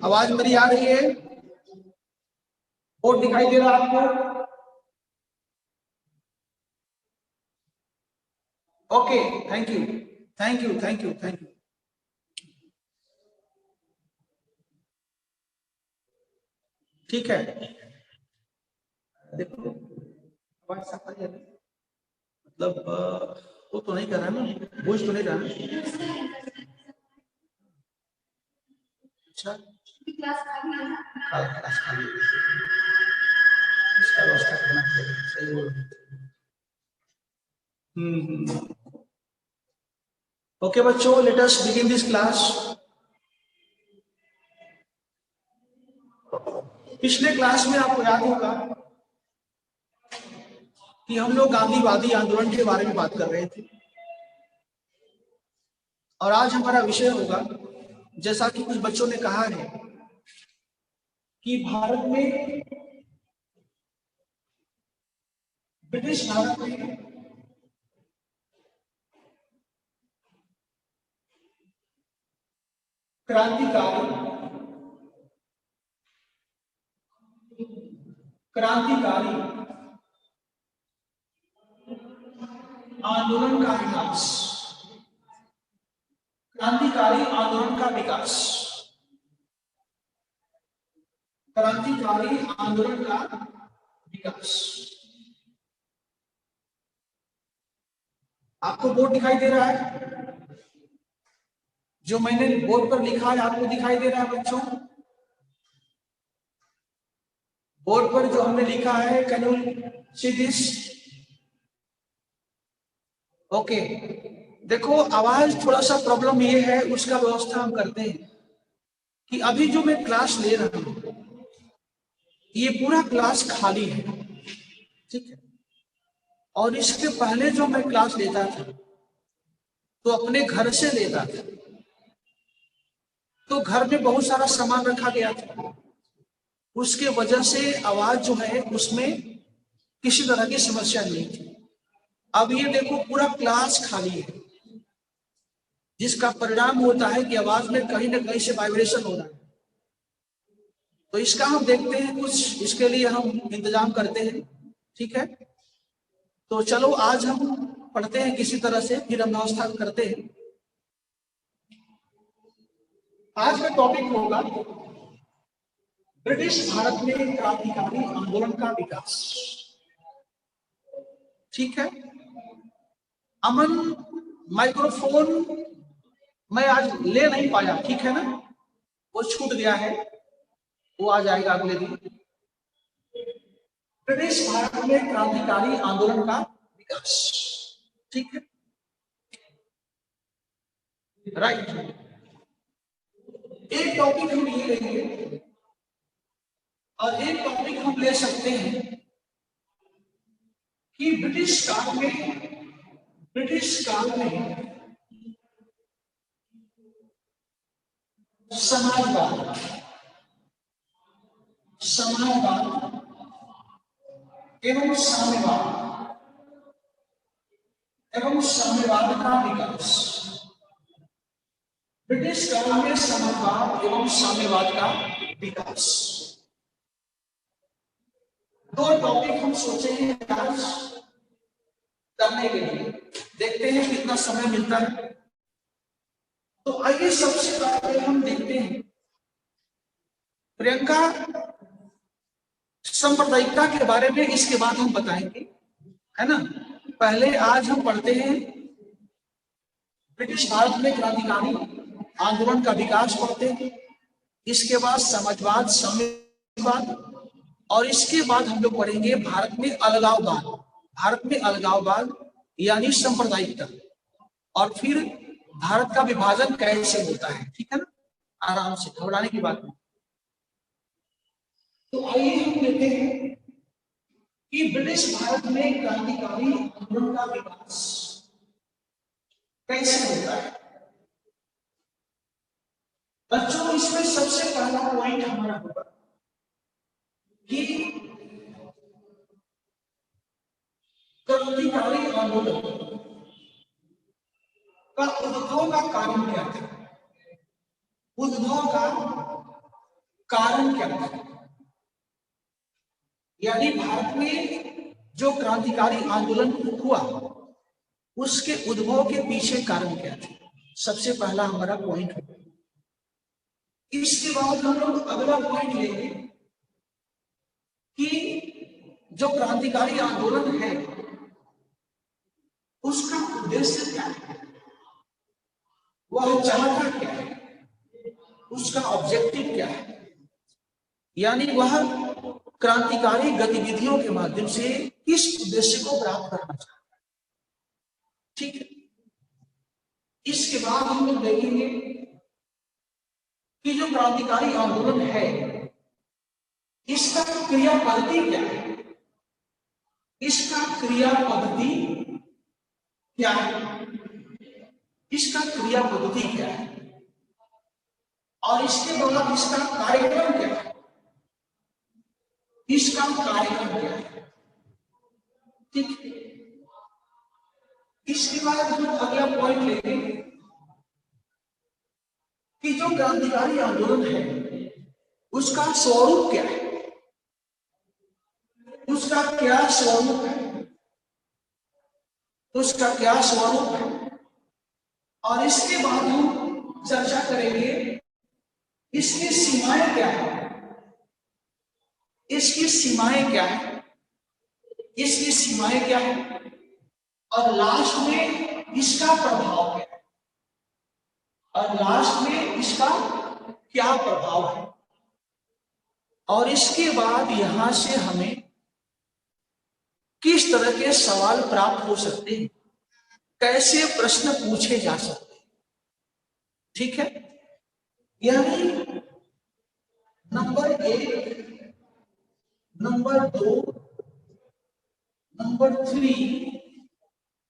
आवाज मेरी आ रही है? बोर्ड दिखाई दे रहा है आपको? Okay, thank you thank you thank you thank you. ठीक है, देखो आवाज साफ आ रही है? मतलब वो तो नहीं कर रहा ना, बोझ तो नहीं रहा ना? अच्छा, क्लास खाली है, इसका व्यवस्था करना पड़ेगा, सही बोल रहे हैं। ओके बच्चों, let us begin this class. पिछले क्लास में आपको याद होगा कि हम लोग गांधीवादी आंदोलन के बारे में बात कर रहे थे, और आज हमारा विषय होगा, जैसा कि कुछ बच्चों ने कहा है कि भारत में, ब्रिटिश भारत में क्रांतिकारी क्रांतिकारी आंदोलन का विकास, क्रांतिकारी आंदोलन का विकास, क्रांतिकारी आंदोलन का विकास। आपको बोर्ड दिखाई दे रहा है? जो मैंने बोर्ड पर लिखा है आपको दिखाई दे रहा है बच्चों? बोर्ड पर जो हमने लिखा है, can you see this? Okay, देखो आवाज थोड़ा सा प्रॉब्लम ये है, उसका व्यवस्था हम करते हैं कि अभी जो मैं क्लास ले रहा हूं ये पूरा क्लास खाली है, ठीक है? और इसके पहले जो मैं क्लास लेता था तो अपने घर से लेता था, तो घर में बहुत सारा सामान रखा गया था, उसके वजह से आवाज जो है उसमें किसी तरह की समस्या नहीं थी। अब ये देखो पूरा क्लास खाली है, जिसका परिणाम होता है कि आवाज में कहीं ना कहीं से वाइब्रेशन हो रहा है। तो इसका हम देखते हैं, कुछ इसके लिए हम इंतजाम करते हैं, ठीक है? तो चलो आज हम पढ़ते हैं किसी तरह से, फिर हम व्यवस्था करते हैं। आज का टॉपिक होगा ब्रिटिश भारत में क्रांतिकारी आंदोलन का विकास, ठीक है? अमन, माइक्रोफोन मैं आज ले नहीं पाया, ठीक है ना? वो छूट गया है, वो आ जाएगा अगले दिन। ब्रिटिश भारत में क्रांतिकारी आंदोलन का विकास, ठीक है? राइट। एक टॉपिक हम ये लेंगे और एक टॉपिक हम ले सकते हैं कि ब्रिटिश काल में समाजवाद समाजवाद एवं साम्यवाद का विकास। ब्रिटिश काल में समाजवाद एवं साम्यवाद का विकास, दो टॉपिक हम सोचे हैं आज करने के लिए, देखते हैं कितना समय मिलता है। तो आइए सबसे पहले हम देखते हैं प्रियंका सांप्रदायिकता के बारे में, इसके बाद हम बताएंगे, है ना? पहले आज हम पढ़ते हैं ब्रिटिश भारत में क्रांतिकारी आंदोलन का विकास पढ़ते हैं, इसके बाद समाजवाद साम्यवाद, और इसके बाद हम लोग पढ़ेंगे भारत में अलगाववाद यानी सांप्रदायिकता, और फिर भारत का विभाजन कैसे होता है, ठीक है ना? आराम से, घबराने की बात नहीं। तो आइए हम देखते हैं कि ब्रिटिश भारत में क्रांतिकारी आंदोलन का विकास कैसे होता है। बच्चों, इसमें सबसे पहला पॉइंट हमारा होगा कि क्रांतिकारी आंदोलन का उद्भव का कारण क्या था? उद्भव का कारण क्या था, यानी भारत में जो क्रांतिकारी आंदोलन हुआ उसके उद्भव के पीछे कारण क्या थे, सबसे पहला हमारा पॉइंट होगा। इसके बाद हम लोग अगला पॉइंट लेंगे कि जो क्रांतिकारी आंदोलन है उसका उद्देश्य क्या है, वह चाहता क्या है, उसका ऑब्जेक्टिव क्या है, यानी वह क्रांतिकारी गतिविधियों के माध्यम से किस उद्देश्य को प्राप्त करना चाहता है। ठीक है, इसके बाद हम लोग देखेंगे कि जो क्रांतिकारी आंदोलन है इसका क्रिया पद्धति क्या है, इसका क्रिया पद्धति क्या है, इसका क्रिया पद्धति क्या है, और इसके बाद इसका कार्यक्रम क्या है, इसका कार्यक्रम क्या है। ठीक है, इसके बाद हम अगला पॉइंट लेंगे कि जो क्रांतिकारी आंदोलन है उसका स्वरूप क्या है, उसका क्या स्वरूप है, उसका क्या स्वरूप है, और इसके बाद हम चर्चा करेंगे इसकी सीमाएं क्या है, इसकी सीमाएं क्या है, इसकी सीमाएं क्या है, और लास्ट में इसका प्रभाव क्या है, और लास्ट में इसका क्या प्रभाव है, और इसके बाद यहां से हमें किस तरह के सवाल प्राप्त हो सकते हैं, कैसे प्रश्न पूछे जा सकते हैं। ठीक है, यानी नंबर 1, नंबर 2, नंबर 3,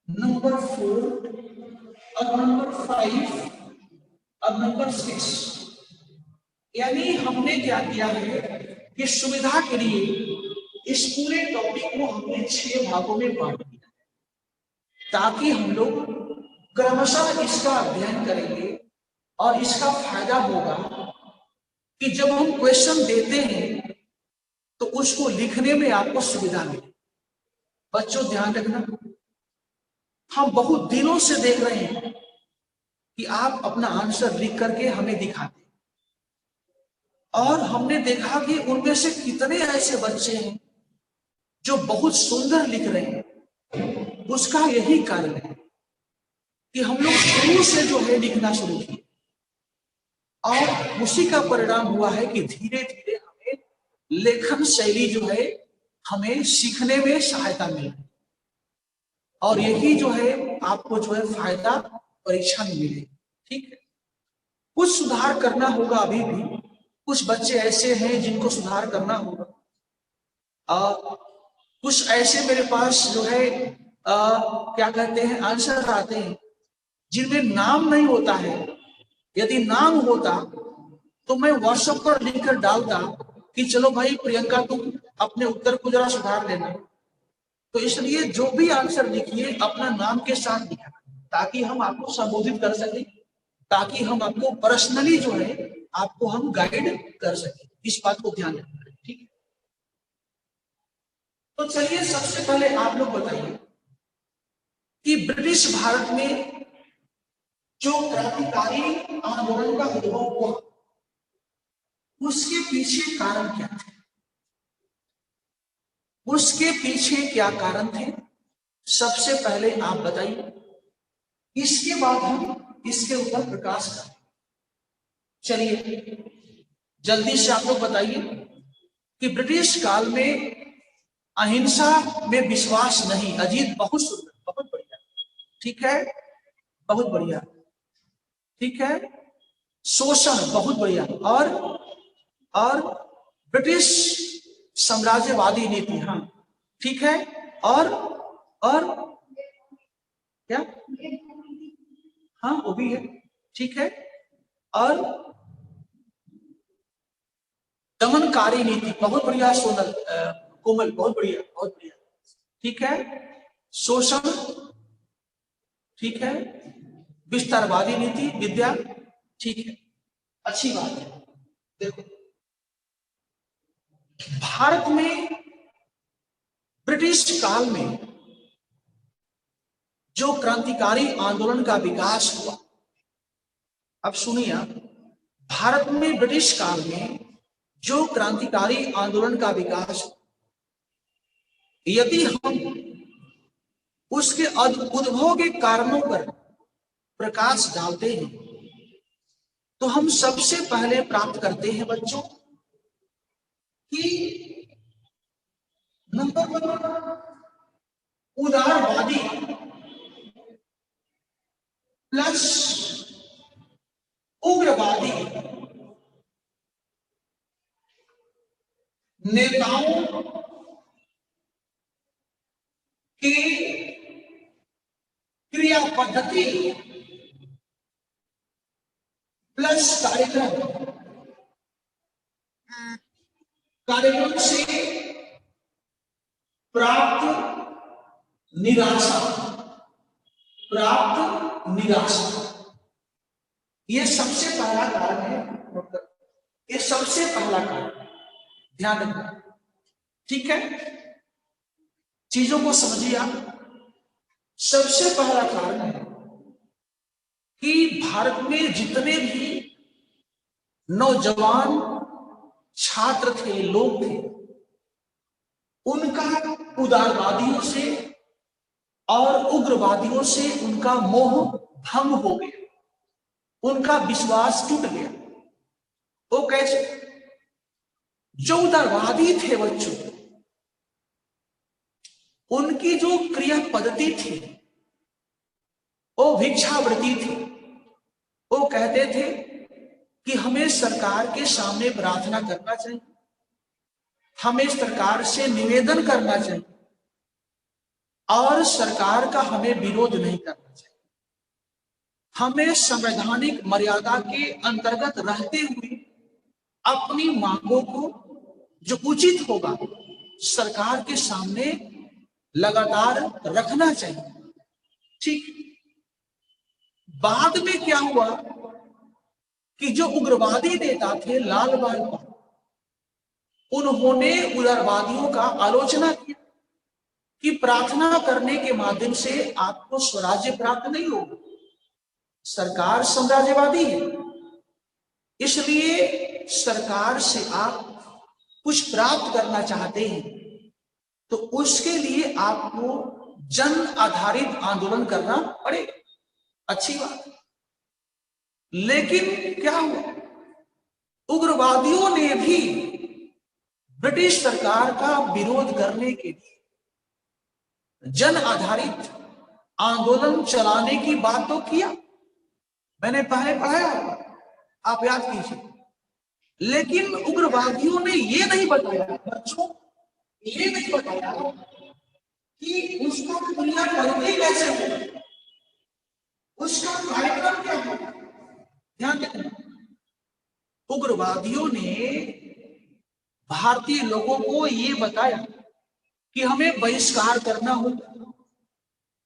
नंबर 4 और नंबर 5 और नंबर 6, यानी हमने क्या किया है कि सुविधा के लिए इस पूरे टॉपिक को हमने 6 भागों में बांट दिया ताकि हम लोग क्रमशः इसका अध्ययन करेंगे और इसका फायदा होगा कि जब हम क्वेश्चन देते हैं तो उसको लिखने में आपको सुविधा मिले। बच्चों ध्यान रखना, हम बहुत दिनों से देख रहे हैं कि आप अपना आंसर लिख करके हमें दिखाते, और हमने देखा कि उनमें से कितने ऐसे बच्चे हैं जो बहुत सुंदर लिख रहे हैं। उसका यही कारण है कि हम लोग शुरू से जो है लिखना शुरू किए, और उसी का परिणाम हुआ है कि धीरे धीरे हमें लेखन शैली जो है हमें सीखने में सहायता मिली, और यही जो है आपको जो है फायदा परीक्षा में मिले। ठीक है, कुछ सुधार करना होगा, अभी भी कुछ बच्चे ऐसे हैं जिनको सुधार करना होगा, कुछ ऐसे मेरे पास जो है क्या कहते हैं आंसर आते हैं जिनमें नाम नहीं होता है। यदि नाम होता तो मैं व्हाट्सएप पर लिखकर डालता कि चलो भाई प्रियंका तुम अपने उत्तर को जरा सुधार लेना। तो इसलिए जो भी आंसर लिखिए अपना नाम के साथ लिखा ताकि हम आपको संबोधित कर सकें, ताकि हम आपको पर्सनली जो है आपको हम गाइड कर सकें। इस बात को ध्यान रखना। ठीक है, तो चलिए सबसे पहले आप लोग बताइए कि ब्रिटिश भारत में जो क्रांतिकारी आंदोलन का उद्भव हुआ उसके पीछे कारण क्या थे, उसके पीछे क्या कारण थे, सबसे पहले आप बताइए। इसके बाद हम इसके ऊपर प्रकाश करें। चलिए जल्दी से आप लोग बताइए कि ब्रिटिश काल में अहिंसा में विश्वास नहीं। अजीत बहुत सुंदर, बहुत बढ़िया, ठीक है, बहुत बढ़िया, ठीक है। शोषण बहुत बढ़िया, और ब्रिटिश साम्राज्यवादी नीति, हाँ ठीक है, और क्या, हाँ वो भी है, ठीक है, और दमनकारी नीति बहुत बढ़िया। सोनल कोमल बहुत बढ़िया, बहुत बढ़िया, ठीक है। शोषण ठीक है, विस्तारवादी नीति विद्या, ठीक है, अच्छी बात है। देखो भारत में ब्रिटिश काल में जो क्रांतिकारी आंदोलन का विकास हुआ, अब सुनिए, भारत में ब्रिटिश काल में जो क्रांतिकारी आंदोलन का विकास, यदि हम उसके उद्भव के कारणों पर प्रकाश डालते हैं तो हम सबसे पहले प्राप्त करते हैं बच्चों कि नंबर 1 उदारवादी प्लस उग्रवादी नेताओं की क्रिया पद्धति प्लस कार्यक्रम से प्राप्त निराशा, ये सबसे पहला कारण है। ये सबसे पहला कारण, ध्यान रखना, ठीक है, चीजों को समझिए आप। सबसे पहला कारण है कि भारत में जितने भी नौजवान छात्र थे, लोग थे, उनका उदारवादियों से और उग्रवादियों से उनका मोह भंग हो गया, उनका विश्वास टूट गया। वो कैसे? जो उदारवादी थे बच्चों, उनकी जो क्रिया पद्धति थी वो भिक्षावृत्ति थी। वो कहते थे कि हमें सरकार के सामने प्रार्थना करना चाहिए, हमें सरकार से निवेदन करना चाहिए और सरकार का हमें विरोध नहीं करना चाहिए। हमें संवैधानिक मर्यादा के अंतर्गत रहते हुए अपनी मांगों को जो उचित होगा सरकार के सामने लगातार रखना चाहिए। ठीक, बाद में क्या हुआ कि जो उग्रवादी नेता थे लाल बहादुर, उन्होंने उदारवादियों का आलोचना किया कि प्रार्थना करने के माध्यम से आपको स्वराज्य प्राप्त नहीं होगा, सरकार साम्राज्यवादी है, इसलिए सरकार से आप कुछ प्राप्त करना चाहते हैं तो उसके लिए आपको जन आधारित आंदोलन करना पड़ेगा। अच्छी बात, लेकिन क्या हुआ, उग्रवादियों ने भी ब्रिटिश सरकार का विरोध करने के लिए जन आधारित आंदोलन चलाने की बात तो किया, मैंने पहले पढ़ाया, आप याद कीजिए। लेकिन उग्रवादियों ने ये नहीं बताया बच्चों, ये नहीं बताया कि उसका क्रिया पद्धति कैसे हो, उसका कार्यक्रम क्या हो। ध्यान रखना, उग्रवादियों ने भारतीय लोगों को ये बताया कि हमें बहिष्कार करना होगा,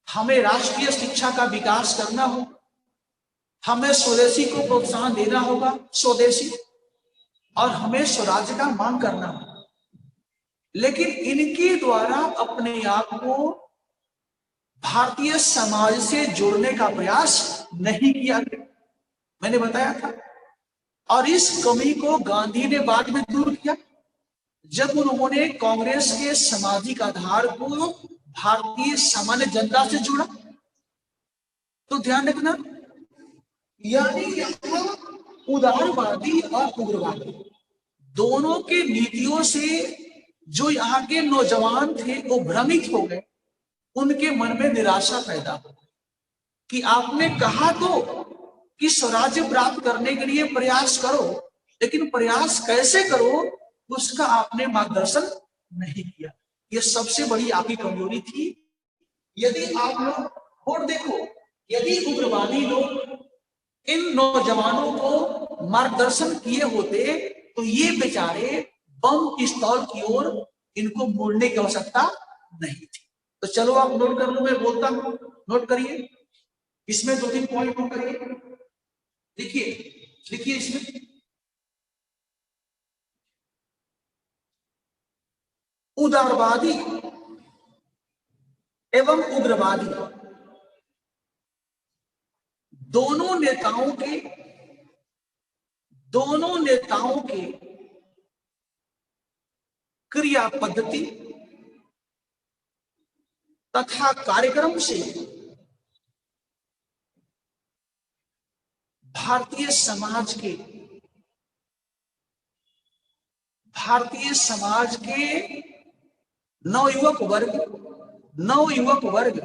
हमें राष्ट्रीय शिक्षा का विकास करना होगा, हमें स्वदेशी को प्रोत्साहन देना होगा, स्वदेशी, और हमें स्वराज्य का मांग करना होगा। लेकिन इनके द्वारा अपने आप को भारतीय समाज से जोड़ने का प्रयास नहीं किया गया, मैंने बताया था। और इस कमी को गांधी ने बाद में दूर किया जब उन्होंने कांग्रेस के सामाजिक आधार को भारतीय सामान्य जनता से जोड़ा। तो ध्यान रखना, यानी यहां उदारवादी और उग्रवादी दोनों के नीतियों से जो यहाँ के नौजवान थे वो भ्रमित हो गए, उनके मन में निराशा पैदा हो कि आपने कहा तो कि स्वराज्य प्राप्त करने के लिए प्रयास करो, लेकिन प्रयास कैसे करो उसका आपने मार्गदर्शन नहीं किया। ये सबसे बड़ी आपकी कमजोरी थी। यदि आप लोग और देखो, यदि उग्रवादी लोग इन नौजवानों को मार्गदर्शन किए होते तो ये बेचारे बम पिस्तौल की ओर इनको मोड़ने की आवश्यकता नहीं थी। तो चलो आप नोट कर लो, मैं बोलता हूं, नोट करिए, इसमें 2-3 पॉइंट नोट करिए, लिखिए इसमें। उदारवादी एवं उग्रवादी दोनों नेताओं के क्रिया पद्धति तथा कार्यक्रम से भारतीय समाज के नवयुवक वर्ग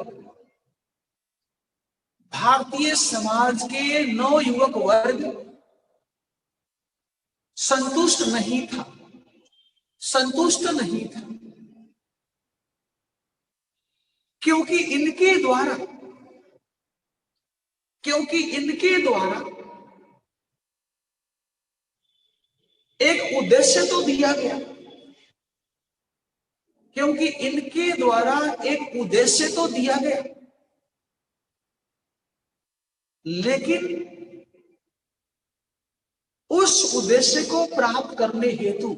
भारतीय समाज के नवयुवक वर्ग संतुष्ट नहीं था क्योंकि इनके द्वारा एक उद्देश्य तो दिया गया, लेकिन उस उद्देश्य को प्राप्त करने हेतु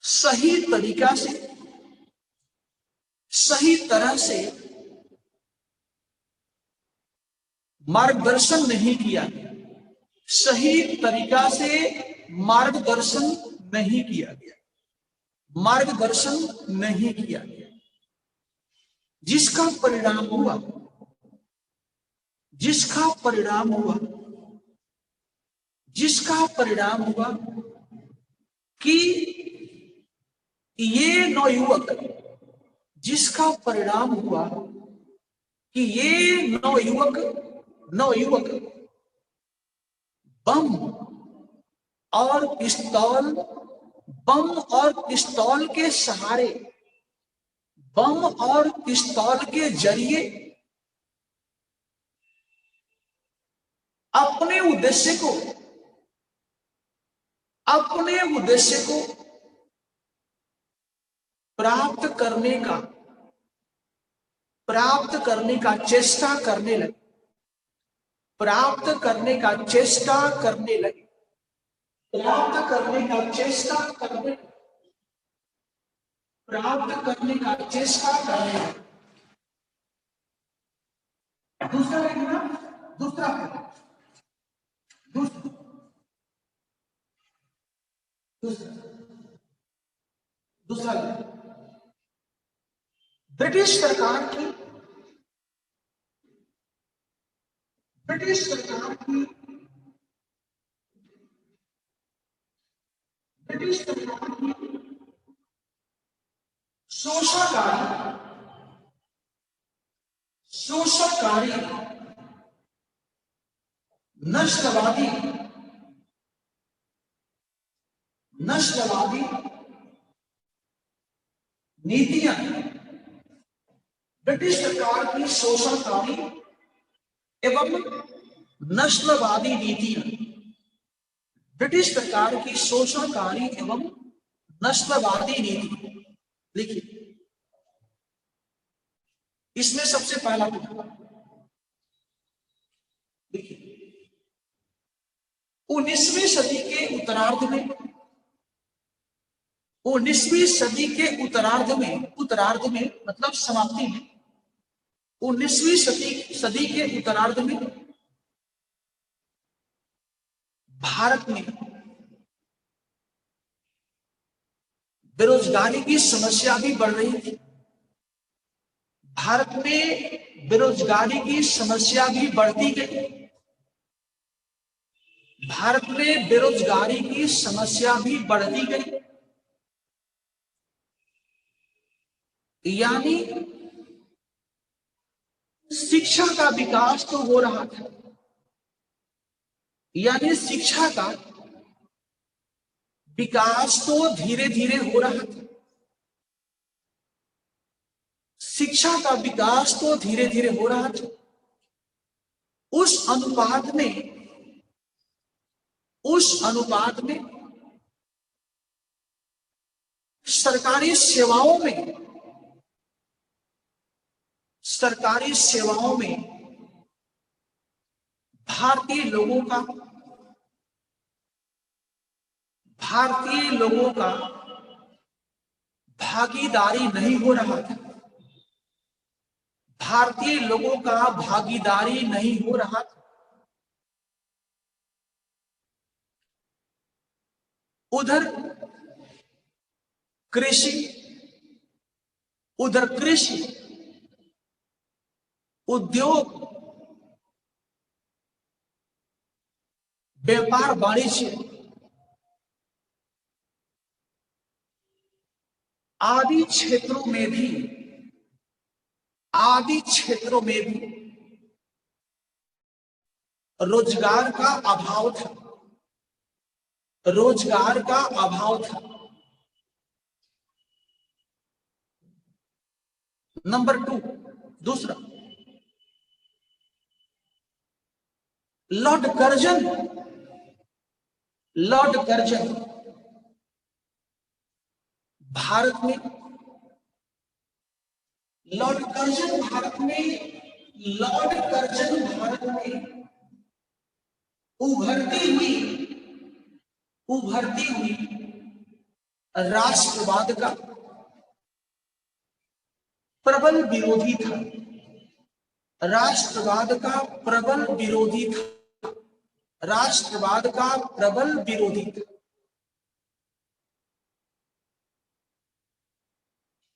सही तरह से मार्गदर्शन नहीं किया गया, जिसका परिणाम हुआ कि ये नवयुवक बम और पिस्तौल के जरिए अपने उद्देश्य को प्राप्त करने का चेष्टा करने लगे, दूसरा ब्रिटिश सरकार की शोषणकारी नस्लवादी नीतियां, ब्रिटिश सरकार की शोषणकारी एवं नस्लवादी नीतियां, देखिए इसमें सबसे पहला देखिए 19वीं सदी के उत्तरार्ध में मतलब समाप्ति में 19वीं सदी के उत्तरार्ध में भारत में बेरोजगारी की समस्या भी बढ़ रही थी। भारत में बेरोजगारी की समस्या भी बढ़ती गई। यानी शिक्षा का विकास तो हो रहा था, शिक्षा का विकास तो धीरे धीरे हो रहा था, उस अनुपात में सरकारी सेवाओं में 20% भारतीय लोगों का भागीदारी नहीं हो रहा था। भारतीय लोगों का भागीदारी नहीं हो रहा था। उधर कृषि उद्योग, व्यापार वाणिज्य आदि क्षेत्रों में भी रोजगार का अभाव था। नंबर 2, दूसरा, लॉर्ड कर्जन भारत में उभरती हुई राष्ट्रवाद का प्रबल विरोधी था। राष्ट्रवाद का प्रबल विरोधी था।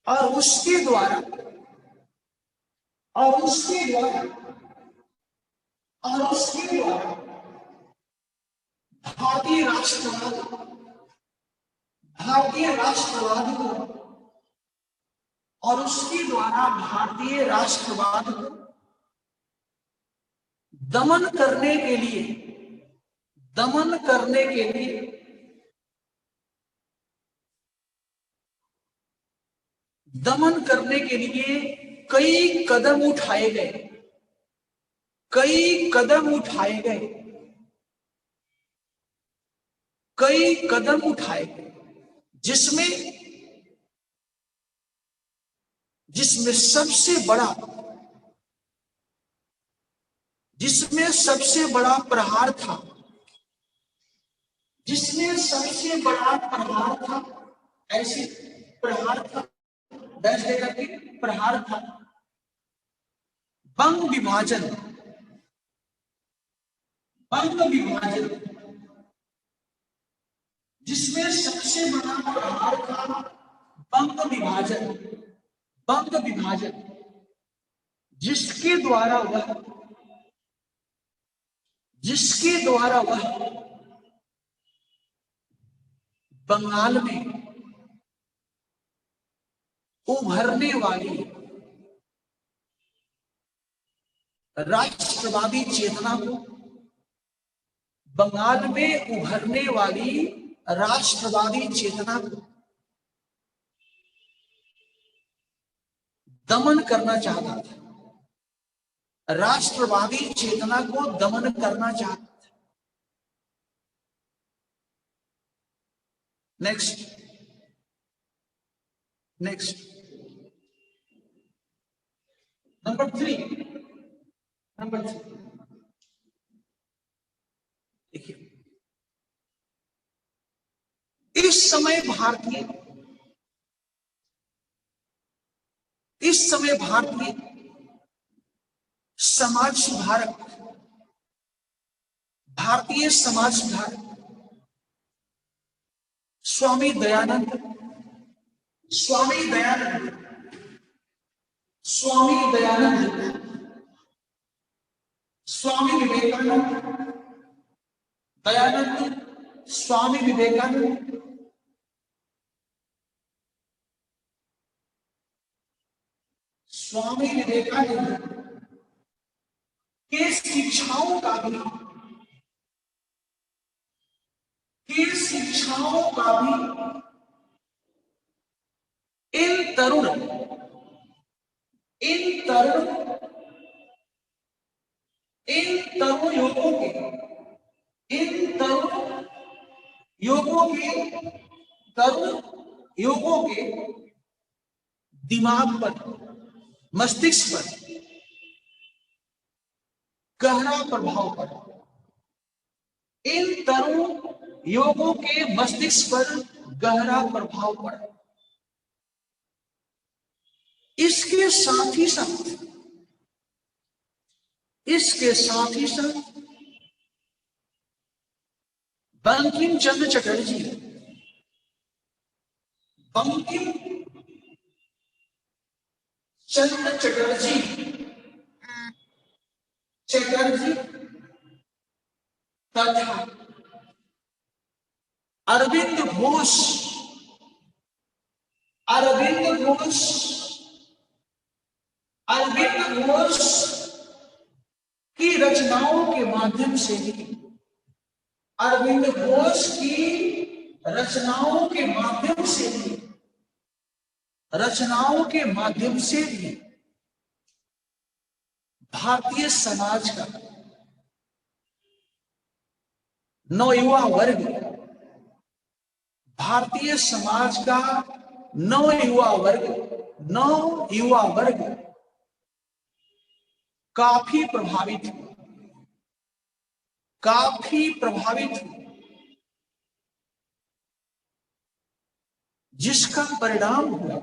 और उसके द्वारा भारतीय राष्ट्रवाद को दमन करने के लिए कई कदम उठाए गए, जिसमें सबसे बड़ा प्रहार था, ऐसे प्रहार था, बंग विभाजन, जिसमें सबसे बड़ा प्रहार था बंग विभाजन, जिसके द्वारा वह बंगाल में उभरने वाली राष्ट्रवादी चेतना को दमन करना चाहता था। नेक्स्ट नंबर 3, देखिए, इस समय भारतीय समाज सुधारक स्वामी दयानंद, स्वामी विवेकानंद के शिक्षाओं का भी इन तरुण युगों के दिमाग पर, मस्तिष्क पर गहरा प्रभाव पड़ा। इन तरुण युवकों के मस्तिष्क पर गहरा प्रभाव पड़ा। इसके साथ ही साथ बंकिम चंद्र चटर्जी बंकिम चंद्र चटर्जी तथा अरविंद घोष अरविंद घोष अरविंद घोष की रचनाओं के माध्यम से भी, अरविंद घोष की रचनाओं के माध्यम से भी भारतीय समाज का नवयुवा वर्ग, भारतीय समाज का नवयुवा वर्ग काफी प्रभावित हुआ, जिसका परिणाम हुआ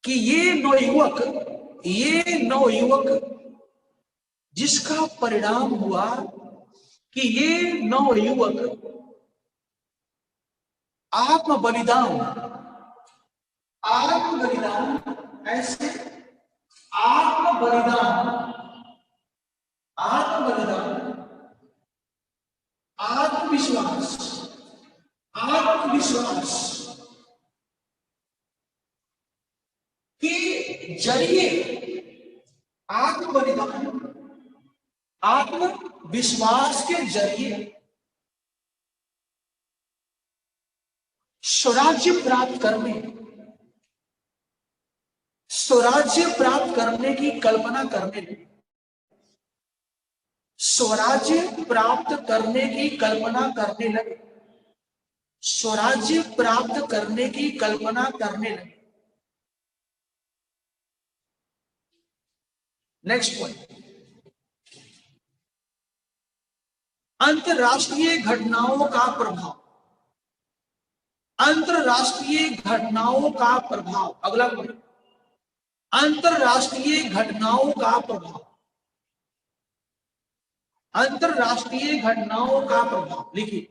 कि ये नवयुवक आत्म बलिदान ऐसे आत्मविश्वास के जरिए, आत्मविश्वास के जरिए स्वराज्य प्राप्त करने की कल्पना करने लगे, स्वराज्य प्राप्त करने की कल्पना करने लगे। नेक्स्ट पॉइंट, अंतरराष्ट्रीय घटनाओं का प्रभाव। अगला पॉइंट, अंतरराष्ट्रीय घटनाओं का प्रभाव लिखिए।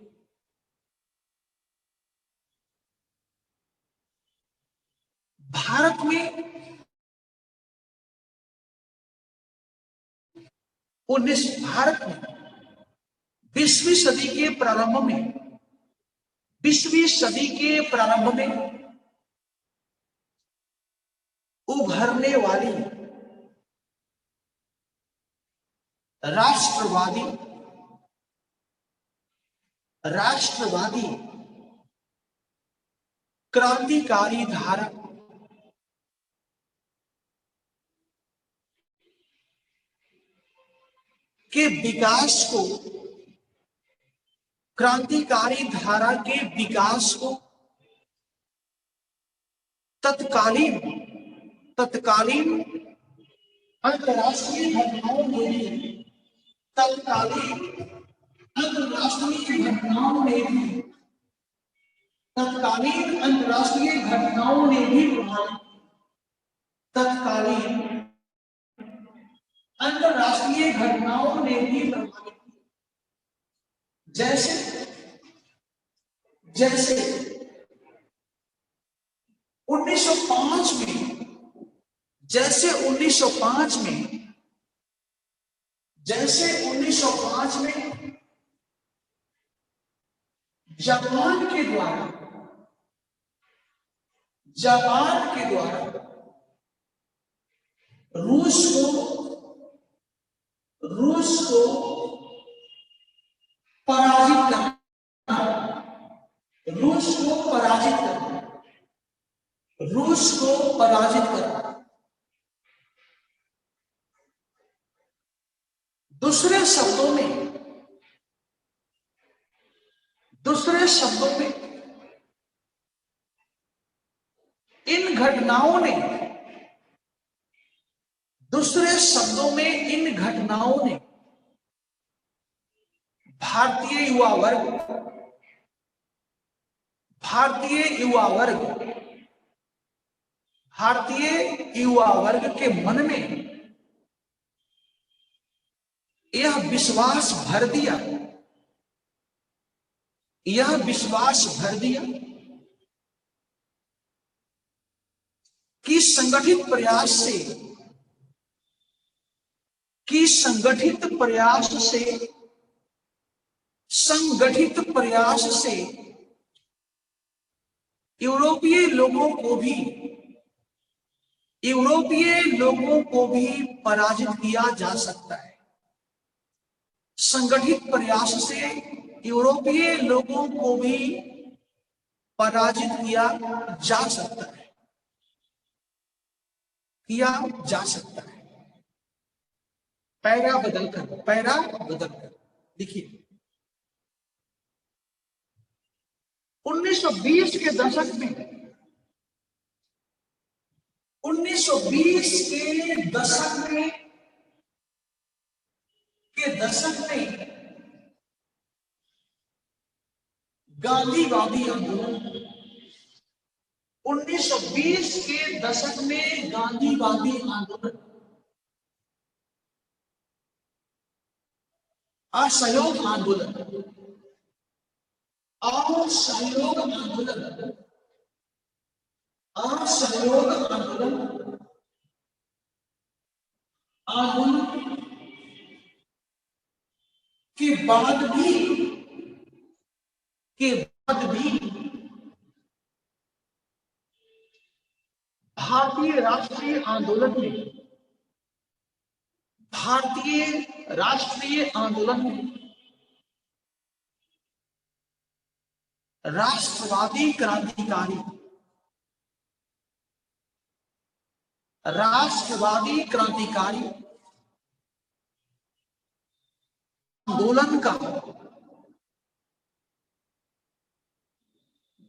भारत में 20वीं सदी के प्रारंभ में उभरने वाली राष्ट्रवादी क्रांतिकारी धारा के विकास को तत्कालीन अंतरराष्ट्रीय घटनाओं ने भी प्रभावित। जैसे 1905 में जापान के द्वारा रूस को पराजित करना। दूसरे शब्दों में इन घटनाओं ने दूसरे शब्दों में इन घटनाओं ने भारतीय युवा वर्ग के मन में यह विश्वास भर दिया कि संगठित प्रयास से यूरोपीय लोगों को भी पराजित किया जा सकता है। संगठित प्रयास से यूरोपीय लोगों को भी पराजित किया जा सकता है। पैरा बदलकर देखिए, 1920 के दशक में गांधीवादी आंदोलन, 1920 के दशक में गांधीवादी आंदोलन, असहयोग आंदोलन के बाद भी भारतीय राष्ट्रीय आंदोलन में राष्ट्रवादी क्रांतिकारी आंदोलन का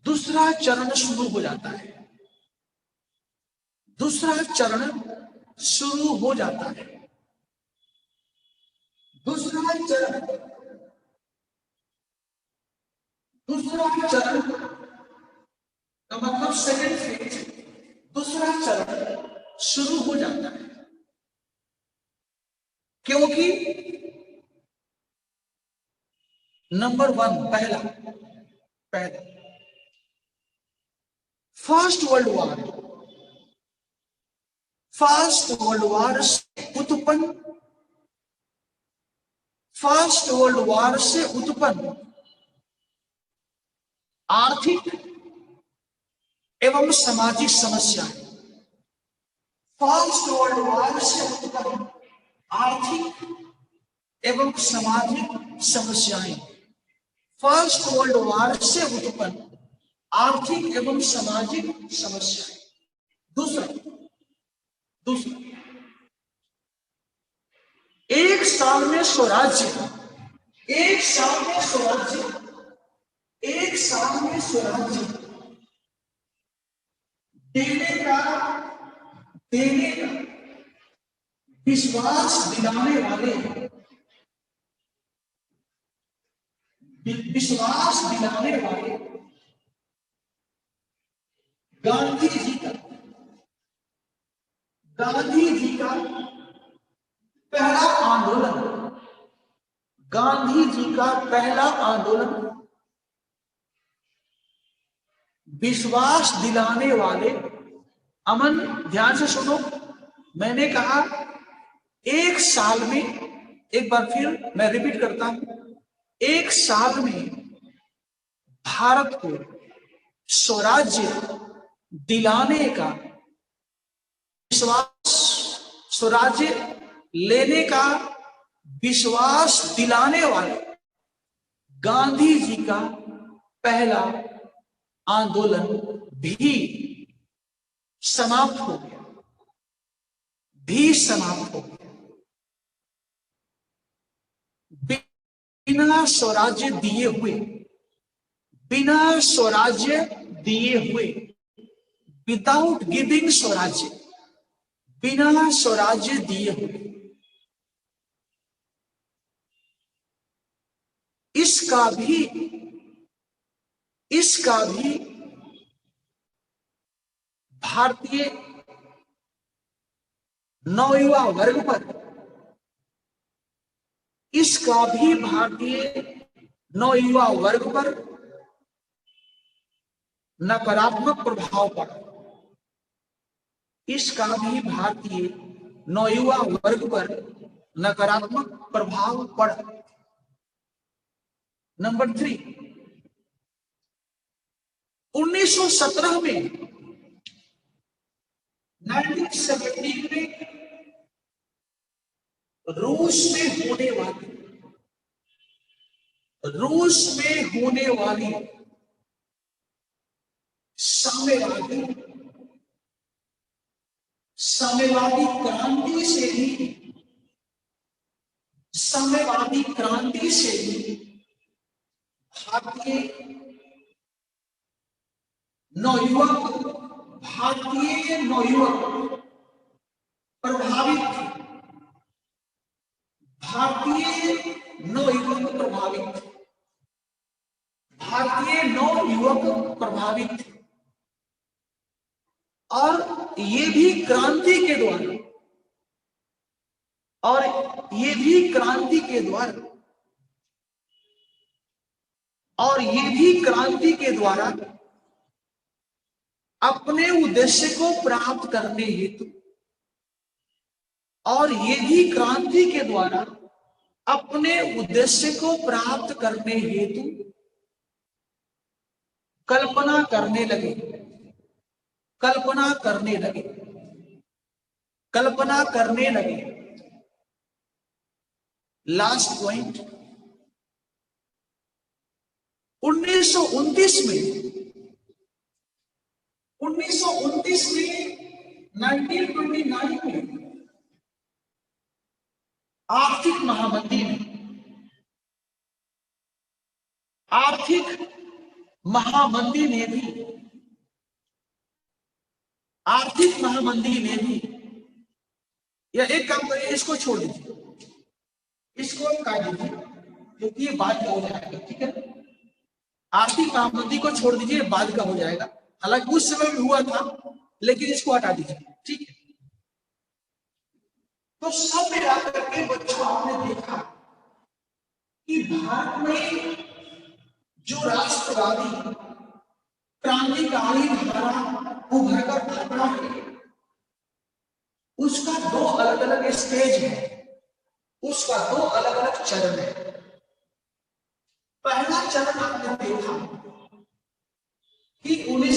दूसरा चरण शुरू हो जाता है। दूसरा चरण का मतलब सेकेंड फेज, दूसरा चरण शुरू हो जाता है, क्योंकि नंबर 1 पहला फर्स्ट वर्ल्ड वॉर से उत्पन्न आर्थिक एवं सामाजिक समस्याएं, फर्स्ट वर्ल्ड वॉर से उत्पन्न आर्थिक एवं सामाजिक समस्याएं, फर्स्ट वर्ल्ड वॉर से उत्पन्न आर्थिक एवं सामाजिक समस्याएं। दूसरा एक साल में स्वराज्य देने का विश्वास दिलाने वाले गांधी जी का पहला आंदोलन विश्वास दिलाने वाले, अमन ध्यान से सुनो, मैंने कहा एक साल में, एक बार फिर मैं रिपीट करता हूं, एक साल में भारत को स्वराज्य दिलाने का स्वराज्य लेने का विश्वास दिलाने वाले गांधी जी का पहला आंदोलन भी समाप्त हो गया। बिना स्वराज्य दिए हुए, विदाउट गिविंग स्वराज्य, बिना स्वराज्य दिए हुए, इसका भी भारतीय नवयुवा वर्ग पर, इसका भी भारतीय नवयुवा वर्ग पर नकारात्मक प्रभाव पड़ा, इसका भी भारतीय नवयुवा वर्ग पर नकारात्मक प्रभाव पड़ा। नंबर 3, 1917 में 1917 में रूस में होने वाली साम्यवादी क्रांति से ही भारतीय नवयुवक प्रभावित थे, भारतीय नवयुवक प्रभावित थे। और ये भी क्रांति के द्वारा अपने उद्देश्य को प्राप्त करने हेतु, कल्पना करने लगे। लास्ट पॉइंट, 1929 में 1929 में आर्थिक महामंदी ने भी या एक काम करिए, इसको छोड़ दीजिए, इसको काट दीजिए क्योंकि ये बाद का हो जाएगा, ठीक है। आर्थिक महामंदी को छोड़ दीजिए, बाद का हो जाएगा, हालांकि उस समय भी हुआ था, लेकिन इसको हटा दीजिए, ठीक है। तो सब मिलाकर के बच्चों आपने देखा कि भारत में जो राष्ट्रवादी क्रांतिकारी धारा उभर कर आता है, उसका दो अलग अलग स्टेज है, उसका दो अलग अलग चरण है। पहला चरण आपने देखा कि 20वीं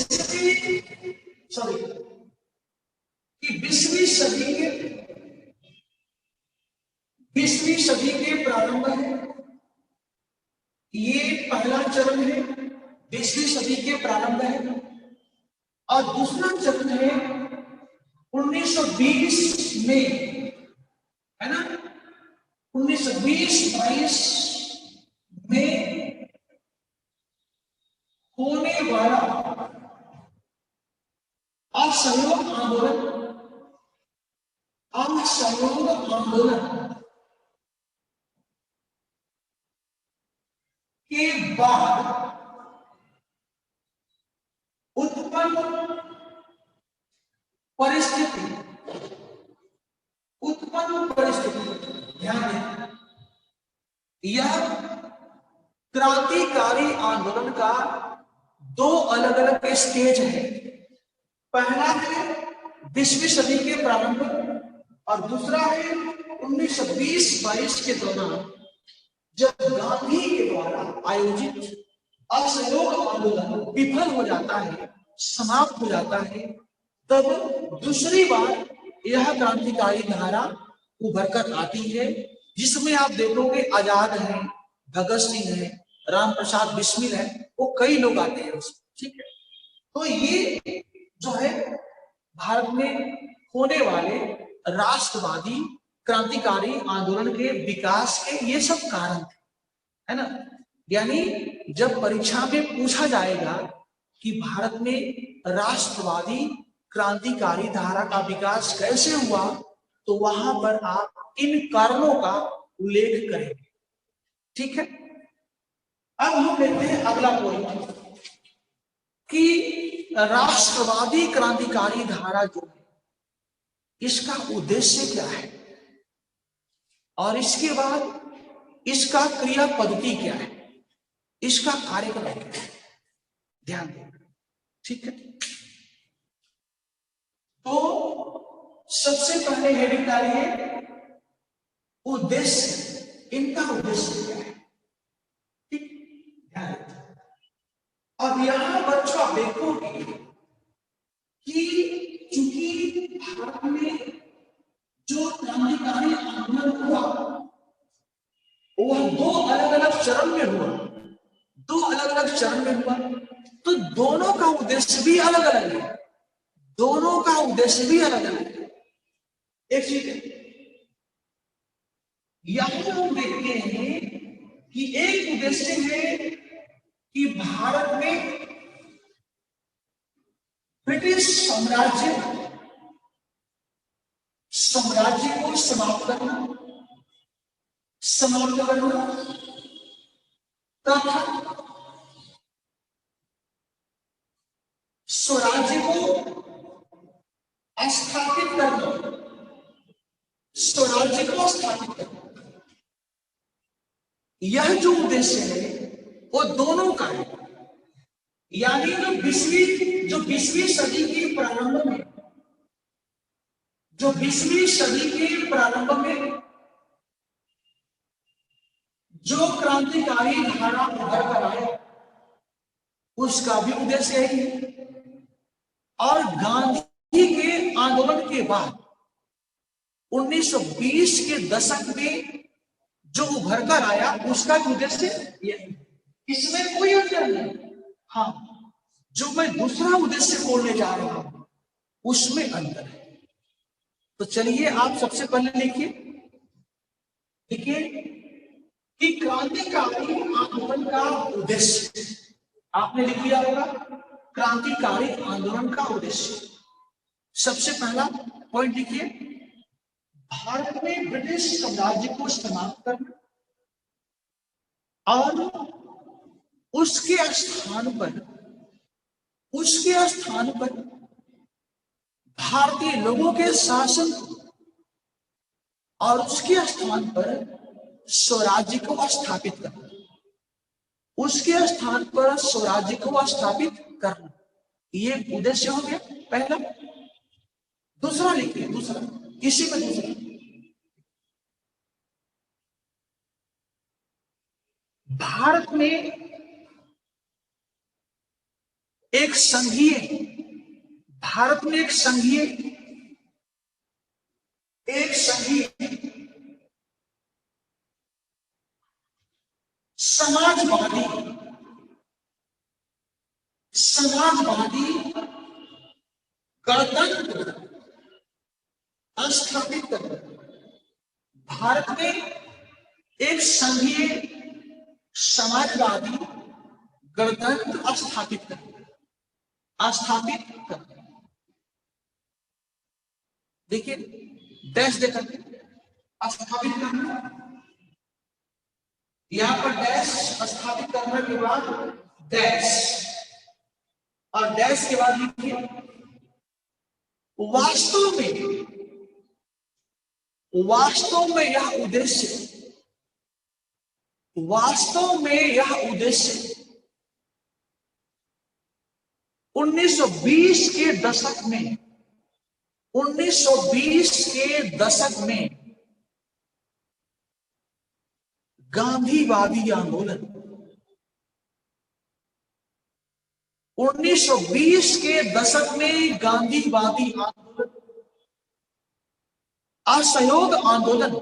सदी के प्रारंभ है, ये पहला चरण है, 20वीं सदी के प्रारंभ है। और दूसरा चरण है 1920 में, है ना, 1920-22 में होने वाला असहयोग आंदोलन के बाद उत्पन्न परिस्थिति, ध्यान दें, यह क्रांतिकारी आंदोलन का दो अलग अलग स्टेज है। पहला है 20वीं सदी के प्रारंभ और दूसरा है 1920-22 के दौरान, जब गांधी के द्वारा आयोजित असहयोग आंदोलन विफल हो जाता है, समाप्त हो जाता है, तब दूसरी बार यह क्रांतिकारी धारा उभर कर आती है, जिसमें आप देखोगे आजाद है, भगत सिंह है, राम प्रसाद बिस्मिल है, वो कई लोग आते हैं उसमें, ठीक है। तो ये जो है भारत में होने वाले राष्ट्रवादी क्रांतिकारी आंदोलन के विकास के ये सब कारण थे, है ना। यानी जब परीक्षा में पूछा जाएगा कि भारत में राष्ट्रवादी क्रांतिकारी धारा का विकास कैसे हुआ, तो वहां पर आप इन कारणों का उल्लेख करेंगे। ठीक है, अब हम लेते हैं अगला पॉइंट कि राष्ट्रवादी क्रांतिकारी धारा जो है इसका उद्देश्य क्या है, और इसके बाद इसका क्रिया पद्धति क्या है, इसका कार्यक्रम क्या है, ध्यान दें। ठीक है, तो सबसे पहले हेडिंग डालिए उद्देश्य, इनका उद्देश्य क्या है। ठीक, ध्यान दें। अब यहां बच्चों आप देखोगे कि चूंकि भारत में जो क्रांतिकारी आंदोलन हुआ वह दो अलग अलग चरण में हुआ, दो अलग अलग चरण में हुआ, तो दोनों का उद्देश्य भी अलग अलग है, दोनों का उद्देश्य भी अलग अलग है। एक चीज है, यहां हम देखते हैं कि एक उद्देश्य है कि भारत में ब्रिटिश साम्राज्य को समाप्त करना तथा स्वराज्य को स्थापित करना, स्वराज्य को स्थापित करना, यह जो उद्देश्य है वो दोनों का है। यानी जो 20वीं सदी के प्रारंभ में, जो 20वीं सदी के प्रारंभ में जो क्रांतिकारी धारा उभर कर आया उसका भी उद्देश्य यही है, और गांधी के आंदोलन के बाद 1920 के दशक में जो उभर कर आया उसका भी उद्देश्य यही, इसमें कोई अंतर नहीं। हाँ, जो मैं दूसरा उद्देश्य बोलने जा रहा हूं उसमें अंतर है। तो चलिए आप सबसे पहले लिखिए कि क्रांतिकारी आंदोलन का उद्देश्य, आपने लिख लिया होगा क्रांतिकारी आंदोलन का उद्देश्य। सबसे पहला पॉइंट लिखिए, भारत में ब्रिटिश साम्राज्य को समाप्त करना और उसके स्थान पर भारतीय लोगों के शासन और उसके स्थान पर स्वराज्य को स्थापित करना, उसके स्थान पर स्वराज्य को स्थापित करना, ये उद्देश्य हो गया पहला। दूसरा लिखिए, दूसरा इसी में दूसरा, भारत में एक संघीय समाजवादी गणतंत्र स्थापित करना, भारत में एक संघीय समाजवादी गणतंत्र स्थापित करना। देखिए डैश देकर स्थापित करना, यहां पर डैश स्थापित करने के बाद डैश, और डैश के बाद लिखिए वास्तव में यह उद्देश्य 1920 के दशक में गांधीवादी आंदोलन, 1920 के दशक में गांधीवादी आंदोलन, असहयोग आंदोलन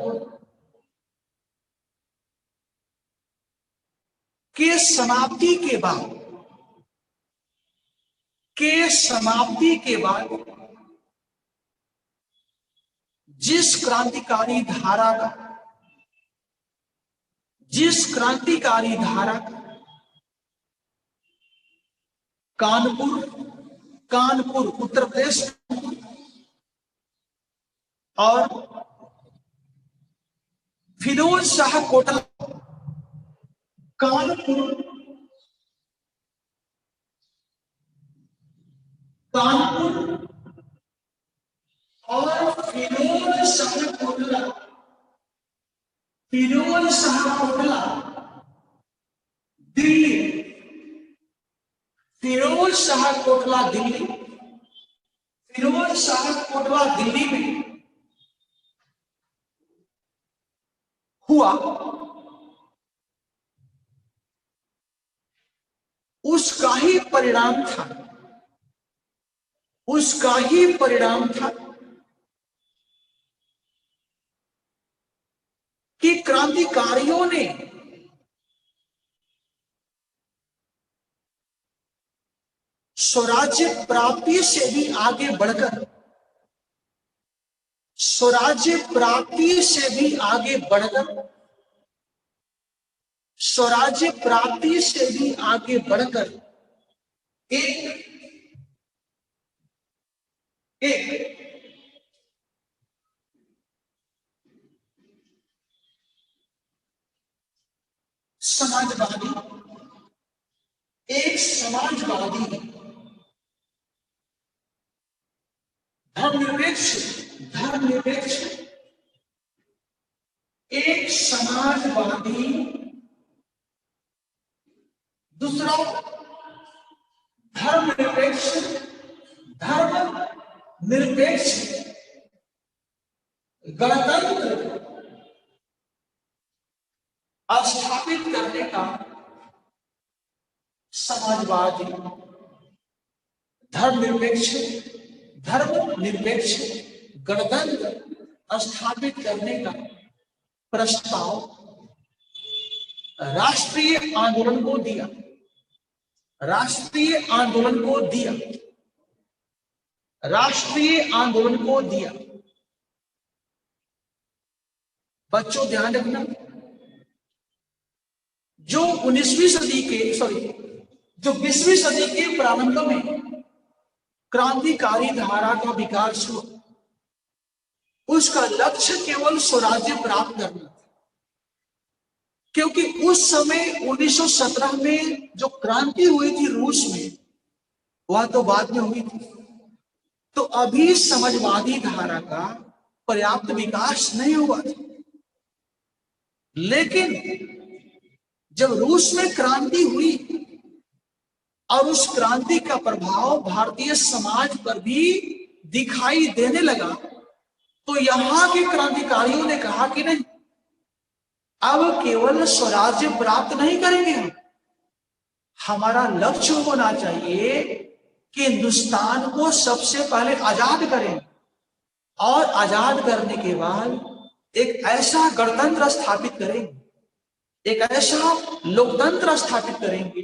के समाप्ति के बाद जिस क्रांतिकारी कानपुर कानपुर उत्तर प्रदेश, और फिरोज शाह कोटला कानपुर, कानपुर, और फिरोज शाह कोटला, फिरोज शाह कोटला दिल्ली, फिरोज शाह कोटला दिल्ली, फिरोज शाह कोटला दिल्ली में हुआ। उसका ही परिणाम था, उसका ही परिणाम था कि क्रांतिकारियों ने स्वराज्य प्राप्ति से भी आगे बढ़कर, स्वराज्य प्राप्ति से भी आगे बढ़कर, स्वराज्य प्राप्ति से भी आगे बढ़कर एक समाजवादी, एक समाजवादी धर्मनिरपेक्ष, धर्मनिरपेक्ष एक समाजवादी, दूसरा धर्मनिरपेक्ष, धर्मनिरपेक्ष गणतंत्र स्थापित करने का समाजवादी, धर्मनिरपेक्ष, धर्मनिरपेक्ष गणतंत्र स्थापित करने का प्रस्ताव राष्ट्रीय आंदोलन को दिया, राष्ट्रीय आंदोलन को दिया, राष्ट्रीय आंदोलन को दिया। बच्चों ध्यान रखना, जो 19वीं सदी के जो 20वीं सदी के प्रारंभ में क्रांतिकारी धारा का विकास हुआ, उसका लक्ष्य केवल स्वराज्य प्राप्त करना था। क्योंकि उस समय 1917 में जो क्रांति हुई थी रूस में, वह तो बाद में हुई थी, तो अभी समाजवादी धारा का पर्याप्त विकास नहीं हुआ था। लेकिन जब रूस में क्रांति हुई और उस क्रांति का प्रभाव भारतीय समाज पर भी दिखाई देने लगा, तो यहां के क्रांतिकारियों ने कहा कि नहीं, अब केवल स्वराज्य प्राप्त नहीं करेंगे हम, हमारा लक्ष्य होना चाहिए कि हिंदुस्तान को सबसे पहले आजाद करें, और आजाद करने के बाद एक ऐसा गणतंत्र स्थापित करेंगे, एक ऐसा लोकतंत्र स्थापित करेंगे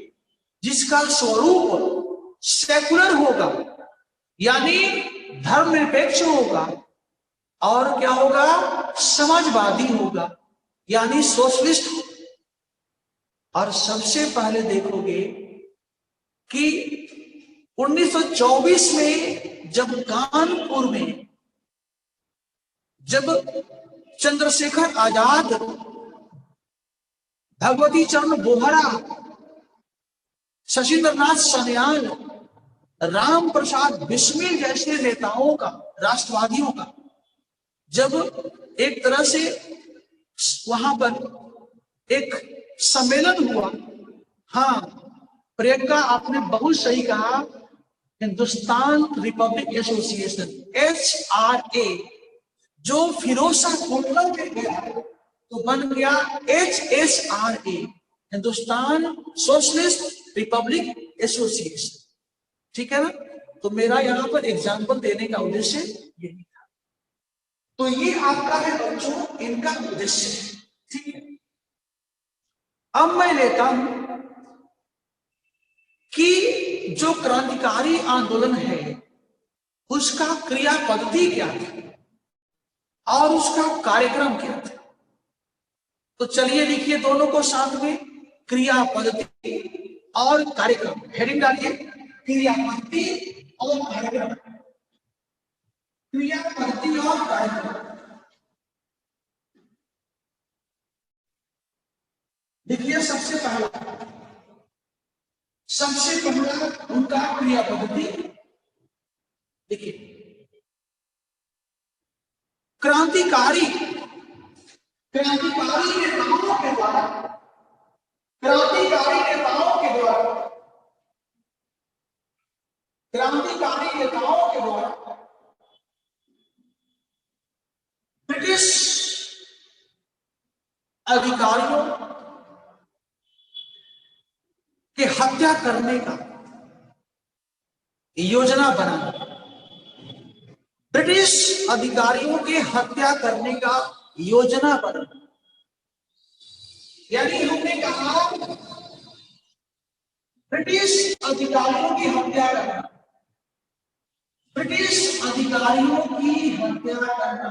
जिसका स्वरूप सेकुलर होगा, यानी धर्मनिरपेक्ष होगा, और क्या होगा, समाजवादी होगा, यानी सोशलिस्ट। और सबसे पहले देखोगे कि 1924 में जब कानपुर में जब चंद्रशेखर आजाद, भगवती चरण बोहरा, शशीन्द्रनाथ सान्याल, राम प्रसाद बिस्मिल जैसे नेताओं का, राष्ट्रवादियों का जब एक तरह से वहां पर एक सम्मेलन हुआ। हाँ प्रियंका, आपने बहुत सही कहा, हिंदुस्तान रिपब्लिक एसोसिएशन HRA जो फिरोज शाह कोटला में गया तो बन गया HSRA, Hindustan socialist Republic association. ठीक है ना, तो मेरा यहां पर एग्जाम्पल देने का उद्देश्य यही था। तो ये आपका है बच्चों, इनका उद्देश्य है। ठीक है, अब मैं लेता हूं कि जो क्रांतिकारी आंदोलन है उसका क्रिया पद्धति क्या था और उसका कार्यक्रम क्या था। तो चलिए लिखिए दोनों को साथ में, क्रिया पद्धति और कार्यक्रम। हेडिंग डालिए, क्रिया पद्धति और सबसे पहला उनका क्रिया पद्धति देखिए, क्रांतिकारी क्रांतिकारी नेताओं के द्वारा क्रांतिकारी नेताओं के द्वारा क्रांतिकारी नेताओं के द्वारा ब्रिटिश अधिकारियों के हत्या करने का योजना बना। ब्रिटिश अधिकारियों के हत्या करने का योजना बना, यानी हमने कहा ब्रिटिश अधिकारियों की हत्या करना, ब्रिटिश अधिकारियों की हत्या करना,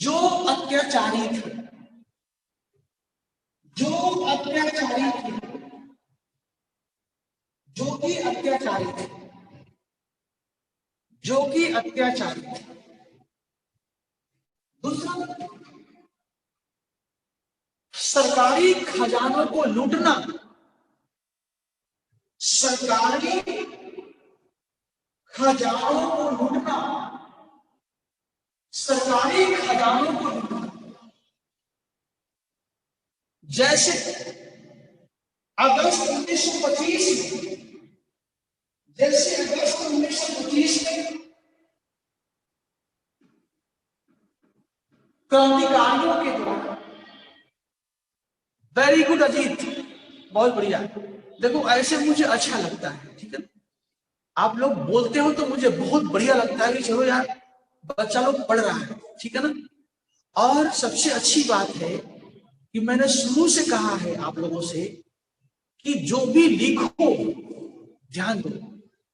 जो अत्याचारी थे, जो अत्याचारी थे, जो कि अत्याचारी थे, जो कि अत्याचारी थे। दूसरा, सरकारी खजानों को लूटना, सरकारी खजानों को लूटना, सरकारी खजानों को लूटना। जैसे अगस्त 1925 में, जैसे अगस्त 1925 में क्रांतिकारियों के द्वारा। वेरी गुड अजीत, बहुत बढ़िया। देखो ऐसे मुझे अच्छा लगता है, ठीक है, आप लोग बोलते हो तो मुझे बहुत बढ़िया लगता है कि चलो यार बच्चा लोग पढ़ रहा है, ठीक है ना। और सबसे अच्छी बात है कि मैंने शुरू से कहा है आप लोगों से कि जो भी लिखो, ध्यान दो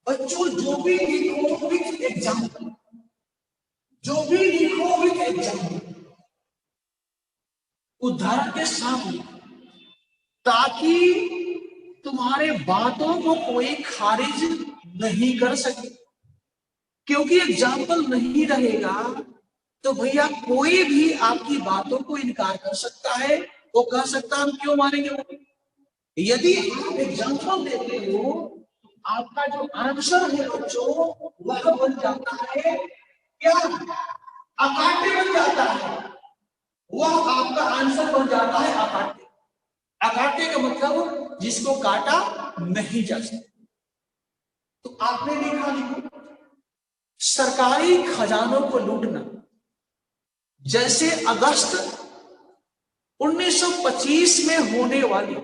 बच्चों, जो भी लिखो विथ एग्जाम्पल, जो भी लिखो विथ एग्जाम्पल, उदाहरण के सामने, ताकि तुम्हारे बातों को कोई खारिज नहीं कर सके। क्योंकि एग्जाम्पल नहीं रहेगा तो भैया कोई भी आपकी बातों को इनकार कर सकता है, वो कह सकता हम क्यों मानेंगे। यदि आप एग्जाम्पल देते हो, आपका जो आंसर है बच्चों वह बन जाता है क्या, अकाट्य बन जाता है, वह आपका आंसर बन जाता है अकाट्य। अकाट्य का मतलब जिसको काटा नहीं जा सकता। तो आपने लिखा, लिखो सरकारी खजानों को लूटना। जैसे अगस्त 1925 में होने वाली,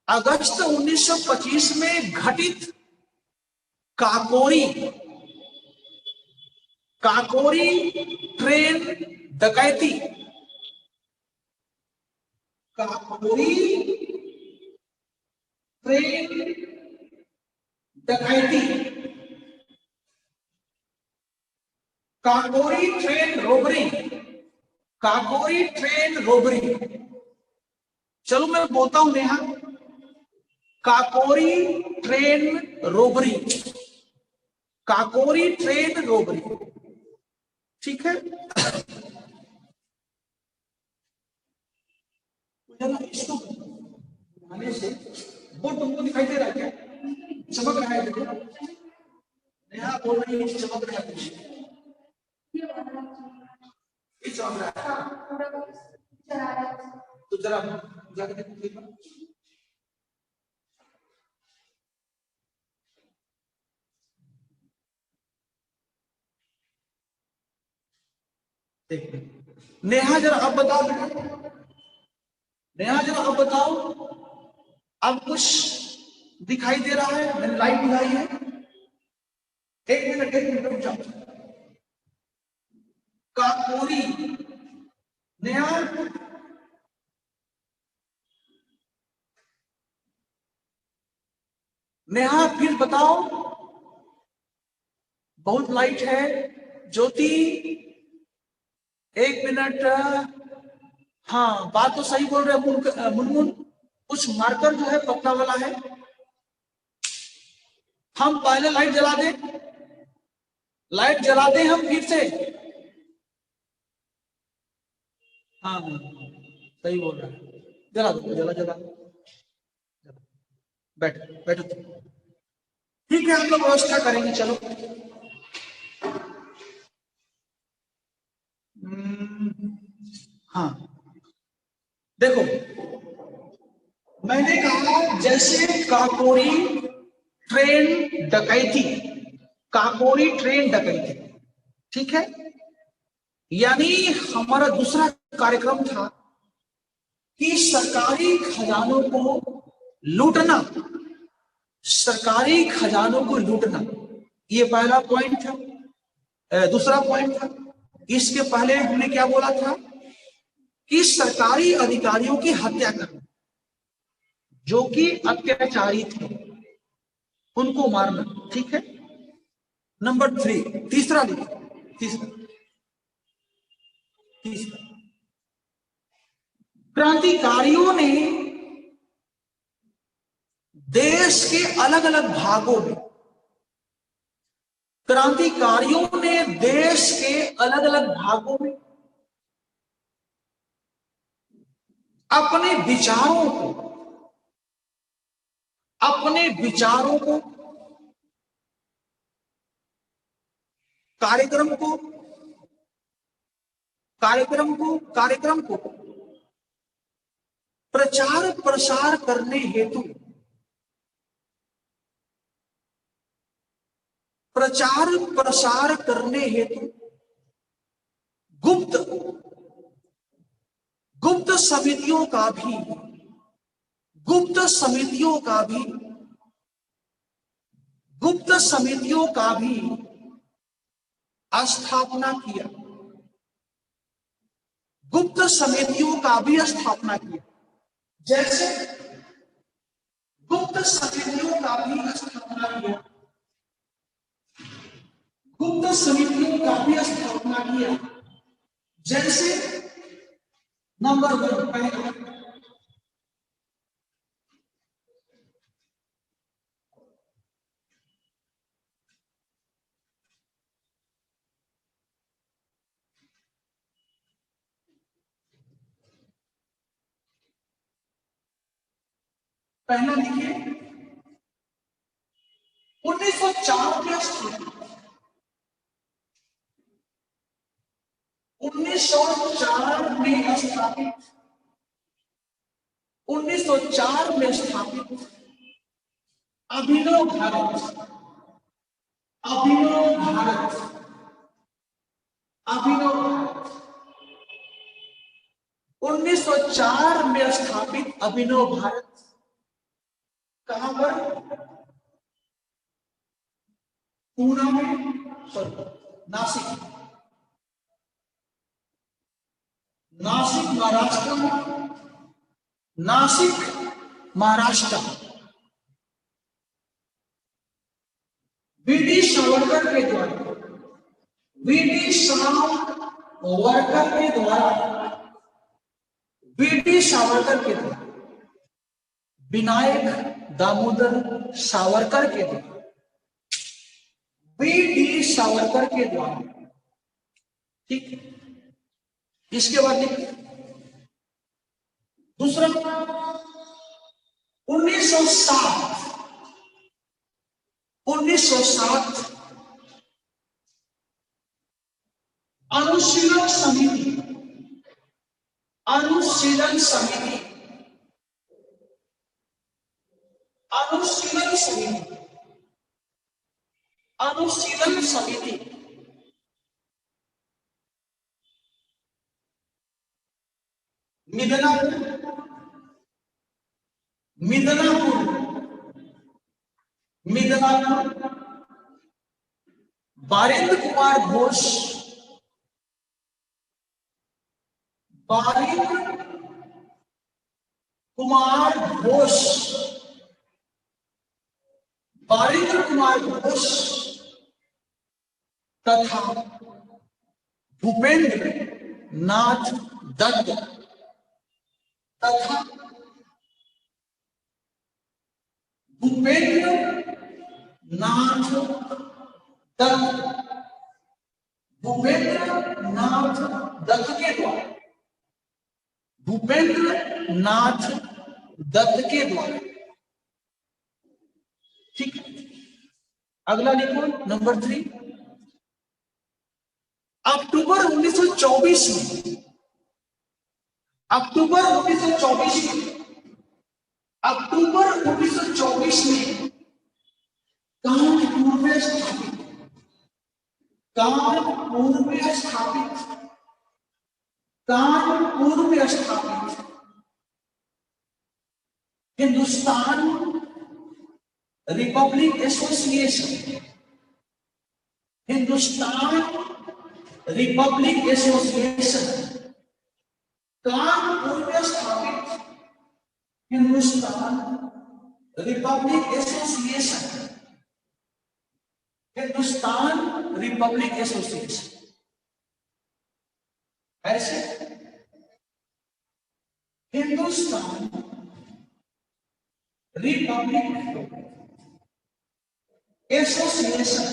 अगस्त 1925 में घटित काकोरी ट्रेन डकैती, काकोरी ट्रेन डकैती, Kakori train robbery, Kakori train robbery. चलो मैं बोलता हूं Neha, Kakori train robbery, Kakori train robbery, ठीक है। इसको बनाने से वो तुमको दिखाई दे रहा है क्या, चमक रहा है, देखो नेहा बोल रही है चमक रहा है, चमक रहा है, तो जरा जाके देखो। नेहा जरा अब बताओ बेटा, नेहा जरा अब बताओ, अब कुछ दिखाई दे रहा है, मैंने लाइट बुझाई है। एक मिनट रुक जाओ। काकोरी, नेहा नेहा फिर बताओ, बहुत लाइट है। ज्योति एक मिनट, हाँ बात तो सही बोल रहे मुनमुन, कुछ मार्कर जो है पतला वाला है, हम पहले लाइट जला दें, लाइट जला दें हम फिर से। हाँ सही बोल रहा है। जला दो, जला जला, बैठ बैठो। ठीक है, हम लोग व्यवस्था करेंगे। चलो हाँ देखो, मैंने कहा जैसे काकोरी ट्रेन डकैती, काकोरी ट्रेन डकैती, ठीक है। यानी हमारा दूसरा कार्यक्रम था कि सरकारी खजानों को लूटना, सरकारी खजानों को लूटना, ये पहला पॉइंट था। दूसरा पॉइंट था, इसके पहले हमने क्या बोला था कि सरकारी अधिकारियों की हत्या करना, जो कि अत्याचारी थे उनको मारना, ठीक है। नंबर 3, तीसरा लिखो, तीसरा तीसरा क्रांतिकारियों ने देश के अलग अलग भागों में, क्रांतिकारियों ने देश के अलग अलग भागों में अपने विचारों को, अपने विचारों को, कार्यक्रम को, कार्यक्रम को, कार्यक्रम को प्रचार प्रसार करने हेतु, प्रचार प्रसार करने हेतु गुप्त, गुप्त समितियों का भी, गुप्त समितियों का भी, गुप्त समितियों का भी स्थापना किया, गुप्त समितियों का भी स्थापना किया। जैसे गुप्त समितियों का भी स्थापना किया, गुप्त समितियों का भी स्थापना किया। जैसे नंबर 1, पहला लिखिए 1904 में स्थापित, 1904 में स्थापित, 1904 में स्थापित अभिनव भारत, अभिनव भारत, अभिनव भारत, 1904 में स्थापित अभिनव भारत कहां पर? पूना में, सॉरी नासिक, नासिक महाराष्ट्र में, नासिक महाराष्ट्र। वीडी सावरकर के द्वारा, वीडी सावरकर के द्वारा, वीडी सावरकर के द्वारा, विनायक दामोदर सावरकर के द्वारा, वीडी सावरकर के द्वारा, ठीक है। इसके बाद लिखिए दूसरा 1907, 1907 अनुशीलन समिति, अनुशीलन समिति, अनुशीलन समिति, अनुशीलन समिति मिदनापुर, मिदनापुर, मिदनापुर, बारिंद्र कुमार घोष, बारिंद्र कुमार घोष, बारिंद्र कुमार घोष तथा भूपेंद्र नाथ दत्त, तथा भूपेंद्र नाथ दत्त, भूपेंद्र नाथ दत्त के द्वारा भूपेंद्र नाथ दत्त के द्वारा। ठीक है, अगला लिखो नंबर 3। अक्टूबर 1924 में, अक्टूबर 1924 में, अक्टूबर 1924 में कानपुर में स्थापित, कानपुर में स्थापित, कानपुर में स्थापित Hindustan Republic association, Hindustan Republic association, Kanpur में स्थापित Hindustan Republic association, Hindustan Republic association. ऐसे हिंदुस्तान रिपब्लिक एसोसिएशन,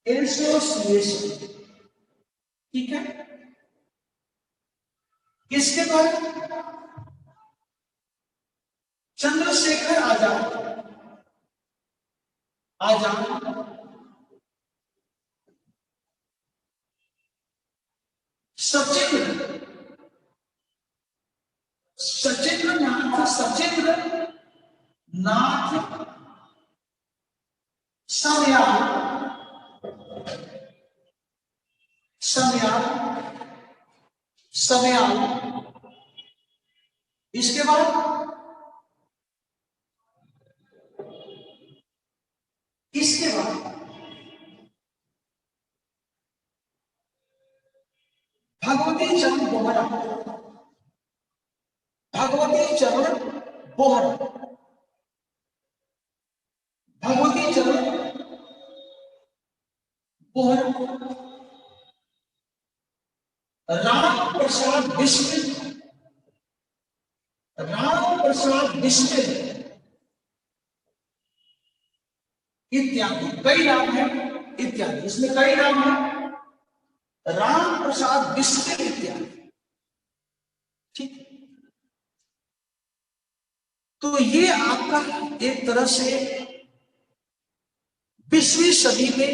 एसोसिएशन, ठीक है। किसके द्वारा? चंद्रशेखर आजाद, आजाद सचिंद्र, सचिंद्र नाथ, सचिंद्र नाथ समयाल, समयाल, समयाल। इसके बाद इसके बाद भगवती चरण बोहरा, भगवती चरण बोहरा, भगवती चरण बोहरा। राम प्रसाद बिस्मिल, राम प्रसाद बिस्मिल इत्यादि, कई नाम है इत्यादि, इसमें कई नाम है, राम प्रसाद बिस्मिल इत्यादि। ठीक, तो ये आपका एक तरह से 20वीं सदी में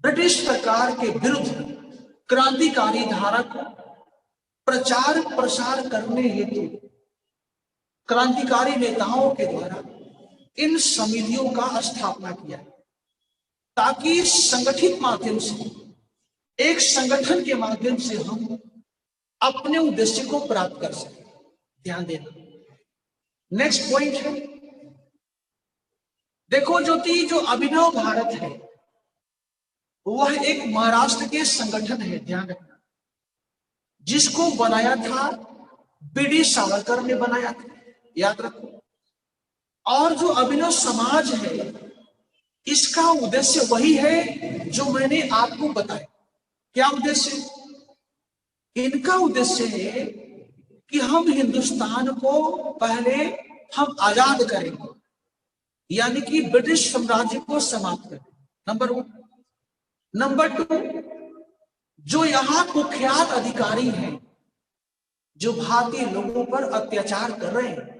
ब्रिटिश सरकार के विरुद्ध क्रांतिकारी धारा को प्रचार प्रसार करने हेतु क्रांतिकारी नेताओं के द्वारा इन समितियों का स्थापना किया, ताकि संगठित माध्यम से, एक संगठन के माध्यम से हम अपने उद्देश्य को प्राप्त कर सके। ध्यान देना। नेक्स्ट पॉइंट है, देखो ज्योति, जो अभिनव भारत है वह एक महाराष्ट्र के संगठन है, ध्यान रखना, जिसको बनाया था बीडी सावरकर ने बनाया था, याद रखो। और जो अभिनव समाज है इसका उद्देश्य वही है जो मैंने आपको बताया। क्या उद्देश्य? इनका उद्देश्य है कि हम हिंदुस्तान को पहले हम आजाद करेंगे, यानी कि ब्रिटिश साम्राज्य को समाप्त करें, नंबर 1। नंबर 2, जो यहां कुख्यात अधिकारी हैं जो भारतीय लोगों पर अत्याचार कर रहे हैं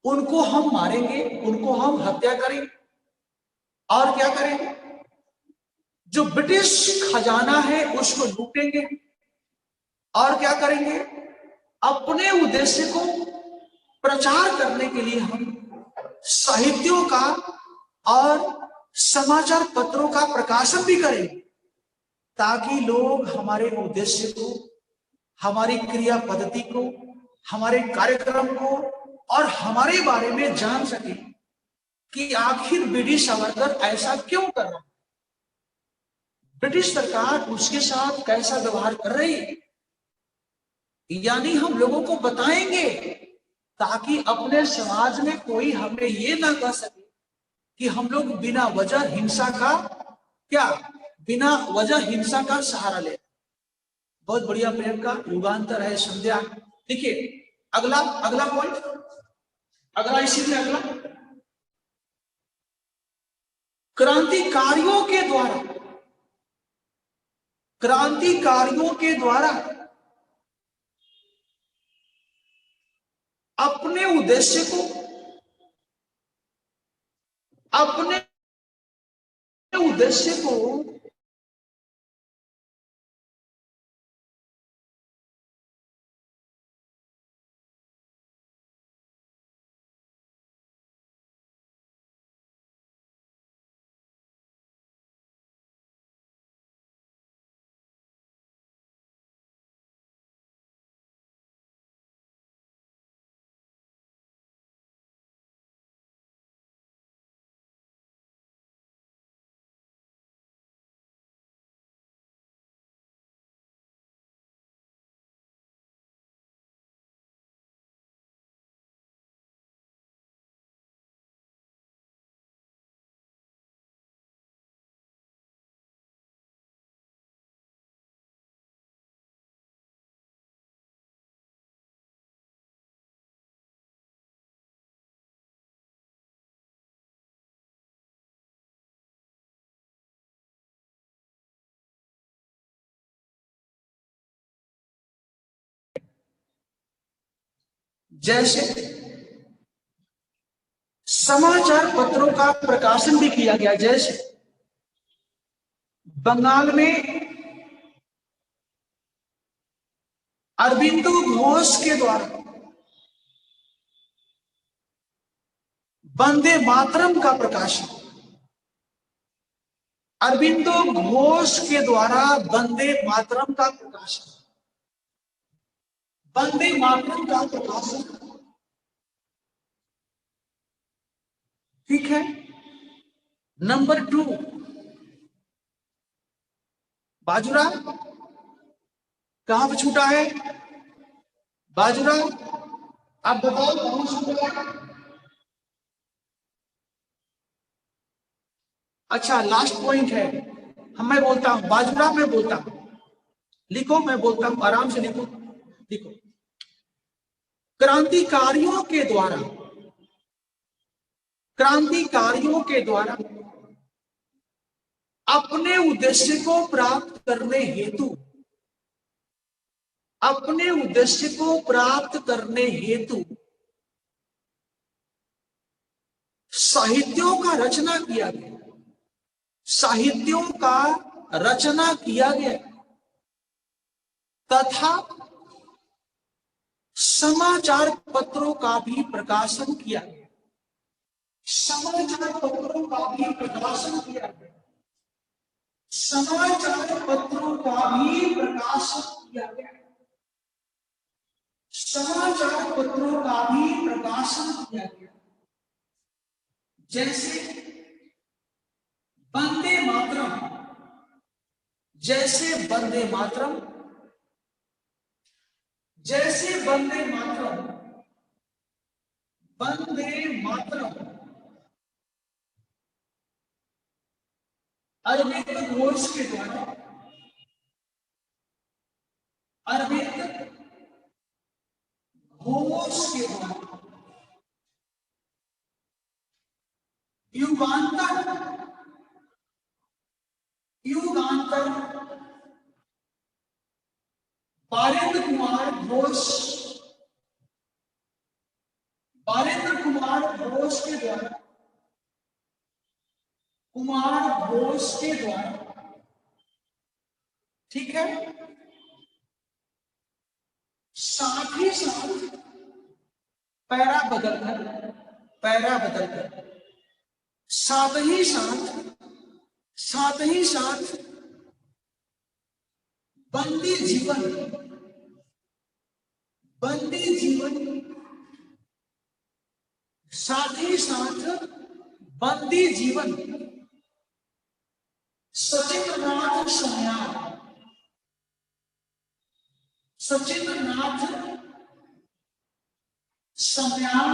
उनको हम मारेंगे, उनको हम हत्या करेंगे। और क्या करेंगे? जो ब्रिटिश खजाना है उसको लूटेंगे। और क्या करेंगे? अपने उद्देश्य को प्रचार करने के लिए हम साहित्यों का और समाचार पत्रों का प्रकाशन भी करेंगे, ताकि लोग हमारे उद्देश्य को, हमारी क्रिया पद्धति को, हमारे कार्यक्रम को और हमारे बारे में जान सके कि आखिर ब्रिटिश सावरकर ऐसा क्यों कर रहा है, ब्रिटिश सरकार उसके साथ कैसा व्यवहार कर रही है। यानी हम लोगों को बताएंगे ताकि अपने समाज में कोई हमें ये ना कह सके कि हम लोग बिना वजह हिंसा का, क्या बिना वजह हिंसा का सहारा ले। बहुत बढ़िया प्रेम का युगांतर है संध्या। देखिए अगला अगला पॉइंट, अगला इसी में अगला, क्रांतिकारियों के द्वारा, क्रांतिकारियों के द्वारा अपने उद्देश्य को, अपने उद्देश्य को जैसे समाचार पत्रों का प्रकाशन भी किया गया। जैसे बंगाल में अरबिंदो घोष के द्वारा वंदे मातरम का प्रकाशन, अरबिंदो घोष के द्वारा वंदे मातरम का प्रकाशन, वंदे मातरम का प्रकाशन, ठीक है। नंबर 2, बाजीराव कहां पे छूटा है? बाजीराव आप बताओ कहां छूटा? अच्छा, लास्ट पॉइंट है। मैं बोलता हूं, बाजीराव मैं बोलता हूं, लिखो, मैं बोलता हूं, आराम से लिखो। लिखो, क्रांतिकारियों के द्वारा, क्रांतिकारियों के द्वारा अपने उद्देश्य को प्राप्त करने हेतु, अपने उद्देश्य को प्राप्त करने हेतु साहित्यों का रचना किया गया, साहित्यों का रचना किया गया तथा समाचार पत्रों का भी प्रकाशन किया गया, समाचार पत्रों का भी प्रकाशन किया गया, समाचार पत्रों का भी प्रकाशन किया गया, समाचार पत्रों का भी प्रकाशन किया गया। जैसे वंदे मातरम, जैसे वंदे मातरम, जैसे वंदे मातरम, वंदे मातरम अरविंद घोष के द्वारा, अरविंद घोष के द्वारा युगांतर, युगांतर बालेंद्र कुमार घोष, बालेंद्र कुमार घोष के द्वारा, कुमार घोष के द्वारा, ठीक है। साथ ही साथ पैरा बदलकर, पैरा बदलकर, साथ ही साथ, साथ ही साथ बंदी जीवन, बंदी जीवन, साथ ही साथ बंदी जीवन, सचिंद्रनाथ सम्याल, सचिंद्रनाथ सम्याल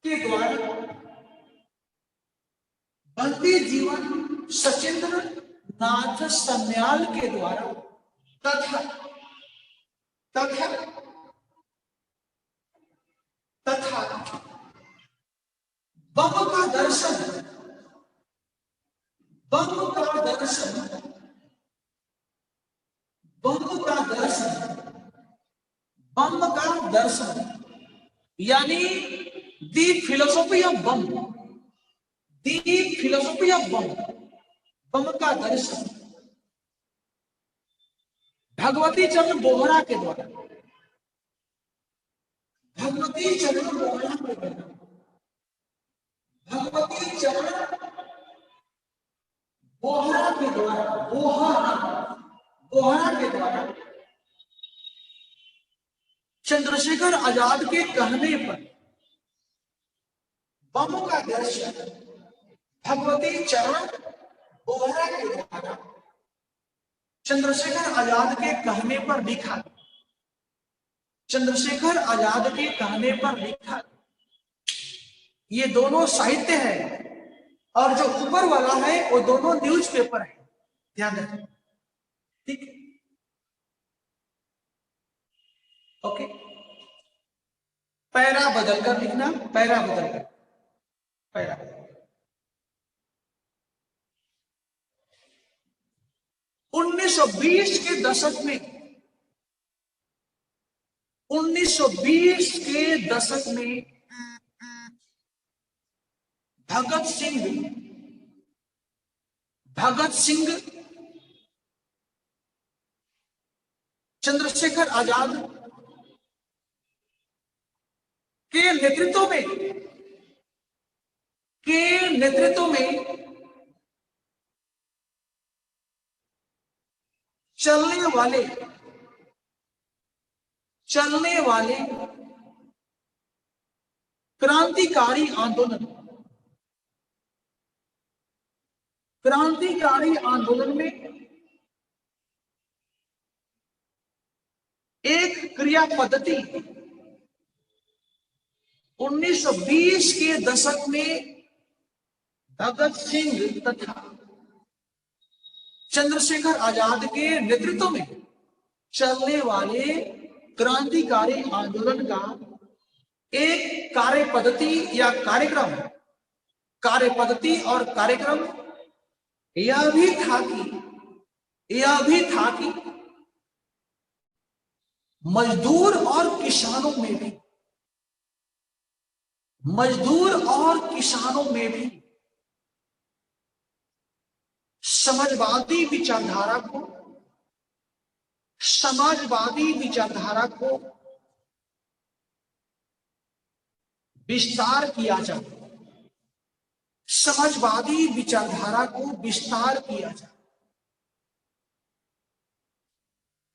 के द्वारा, बंदी जीवन सचिंद्र नाथ सम्याल के द्वारा तथा तथा तथा बम का दर्शन, बम का दर्शन, बम का दर्शन दर्शन, यानी the philosophy of bomb, the philosophy of bomb, bomb का दर्शन भगवती चरण बोहरा के द्वारा, भगवती चरण बोहरा के द्वारा, भगवती चरण बोहरा के द्वारा, बोहरा के द्वारा चंद्रशेखर आजाद के कहने पर बम का दर्शन भगवती चरण बोहरा के द्वारा चंद्रशेखर आजाद के कहने पर लिखा, चंद्रशेखर आजाद के कहने पर लिखा। ये दोनों साहित्य है और जो ऊपर वाला है वो दोनों न्यूज़पेपर है, ध्यान रखें, ठीक है, ओके। पैरा बदलकर लिखना, पैरा बदलकर, पैरा 1920 के दशक में, 1920 के दशक में भगत सिंह चंद्रशेखर आजाद के नेतृत्व में चलने वाले क्रांतिकारी आंदोलन में एक क्रिया पद्धति 1920 के दशक में भगत सिंह तथा चंद्रशेखर आजाद के नेतृत्व में चलने वाले क्रांतिकारी आंदोलन का एक कार्य पद्धति या कार्यपद्धति और कार्यक्रम यह भी था कि मजदूर और किसानों में भी समाजवादी विचारधारा को विस्तार किया जाए, समाजवादी विचारधारा को विस्तार किया जाए,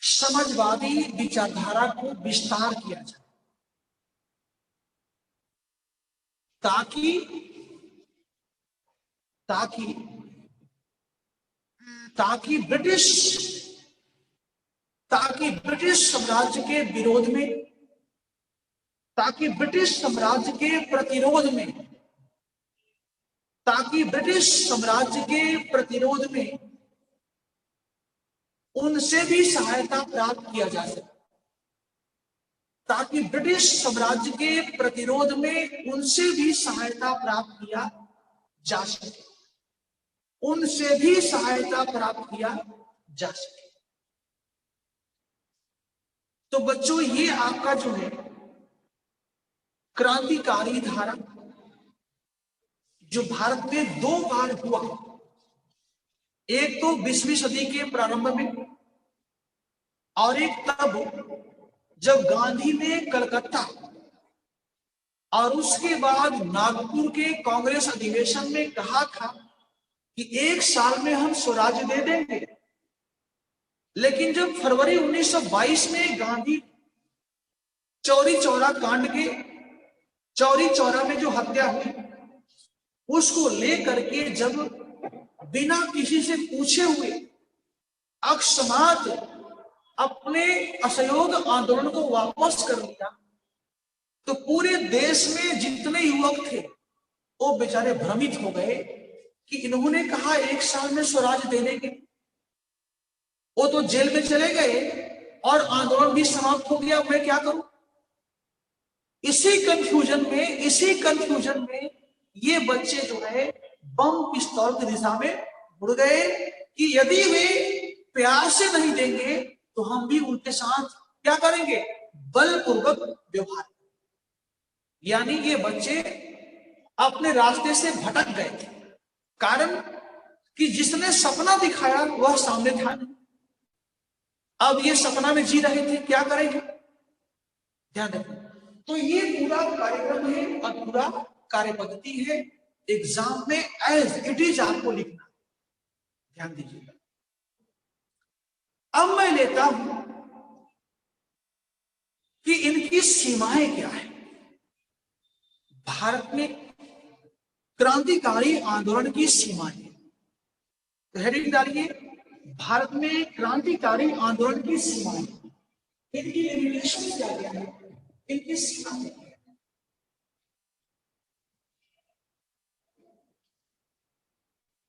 समाजवादी विचारधारा को विस्तार किया जाए, ताकि ब्रिटिश साम्राज्य के विरोध में, ताकि ब्रिटिश साम्राज्य के प्रतिरोध में उनसे भी सहायता प्राप्त किया जा सके, ताकि ब्रिटिश साम्राज्य के प्रतिरोध में उनसे भी सहायता प्राप्त किया जा सके, उनसे भी सहायता प्राप्त किया जा सके। तो बच्चों, ये आपका जो है क्रांतिकारी धारा जो भारत में दो बार हुआ, एक तो 20वीं सदी के प्रारंभ में और एक तब जब गांधी ने कलकत्ता और उसके बाद नागपुर के कांग्रेस अधिवेशन में कहा था कि 1 साल में हम स्वराज्य दे देंगे। लेकिन जब फरवरी 1922 में गांधी चौरी चौरा कांड के चौरी चौरा में जो हत्या हुई उसको लेकर के जब बिना किसी से पूछे हुए अकस्मात अपने असहयोग आंदोलन को वापस कर लिया, तो पूरे देश में जितने युवक थे वो बेचारे भ्रमित हो गए कि इन्होंने कहा 1 साल में स्वराज दे देंगे, वो तो जेल में चले गए और आंदोलन भी समाप्त हो गया, मैं क्या करूं। इसी कंफ्यूजन में ये बच्चे जो है बम पिस्तौल की दिशा में मुड़ गए कि यदि वे प्यार से नहीं देंगे तो हम भी उनके साथ क्या करेंगे, बलपूर्वक व्यवहार। यानी ये बच्चे अपने रास्ते से भटक गए थे, कारण कि जिसने सपना दिखाया वह सामने था नहीं। अब ये सपना में जी रहे थे, क्या करेंगे, ध्यान रखो। तो ये पूरा कार्यक्रम है और पूरा कार्य पद्धति है, एग्जाम में एज इट इज आपको लिखना, ध्यान दीजिएगा। अब मैं लेता हूं कि इनकी सीमाएं क्या है। भारत में क्रांतिकारी आंदोलन की सीमाएं, तो हेडिंग डालिए, भारत में क्रांतिकारी आंदोलन की सीमाएं, इनकी लिमिटेशन क्या क्या है, इनकी सीमाएं क्या है।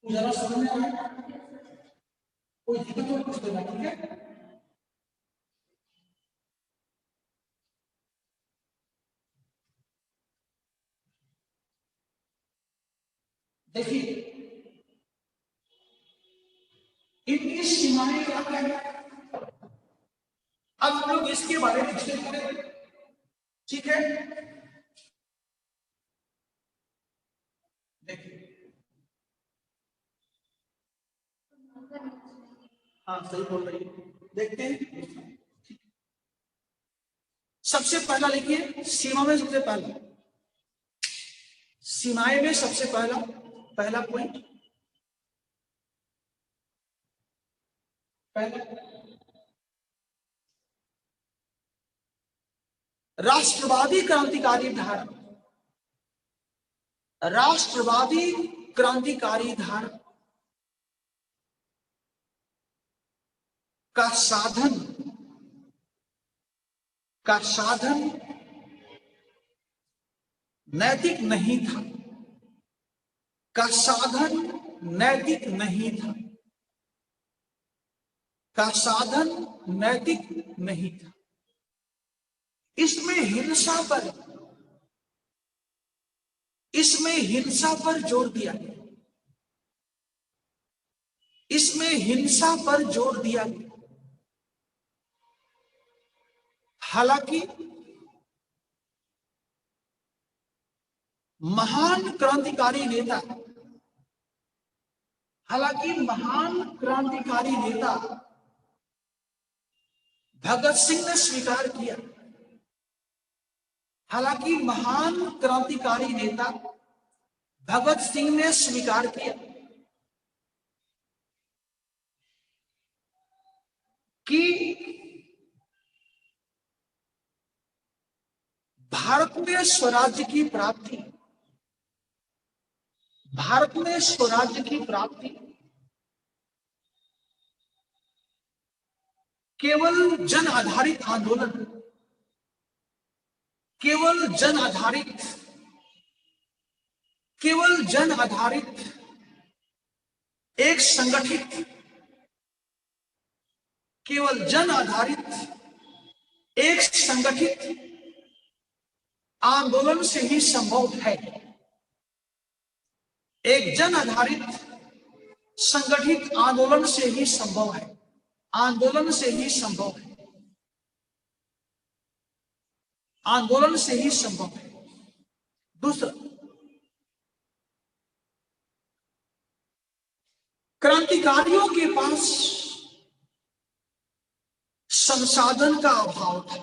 जरा समझ में आए, कोई दिक्कत हो कुछ देना, ठीक है। देखिए इनकी सीमाएं क्या क्या है, अब हम लोग इसके बारे में डिस्कस करेंगे, ठीक है। देखिए, हाँ सही बोल रही है, देखते हैं। सबसे पहला लिखिए, सीमा में सबसे पहला, सीमाएं में सबसे पहला पहला पॉइंट, पहला राष्ट्रवादी क्रांतिकारी धारा, राष्ट्रवादी क्रांतिकारी धारा का साधन, का साधन नैतिक नहीं था, का साधन नैतिक नहीं था, का साधन नैतिक नहीं था। इसमें हिंसा पर, इसमें हिंसा पर जोर दिया गया, इसमें हिंसा पर जोर दिया गया। हालांकि महान क्रांतिकारी नेता, हालांकि महान क्रांतिकारी नेता भगत सिंह ने स्वीकार किया, हालांकि महान क्रांतिकारी नेता भगत सिंह ने स्वीकार किया कि भारत में स्वराज्य की प्राप्ति, भारत में स्वराज्य की प्राप्ति केवल जन आधारित आंदोलन, केवल जन आधारित, केवल जन आधारित एक संगठित, केवल जन आधारित एक संगठित आंदोलन से ही संभव है, एक जन आधारित संगठित आंदोलन से ही संभव है, आंदोलन से ही संभव है, आंदोलन से ही संभव है। दूसरा, क्रांतिकारियों के पास संसाधन का अभाव था,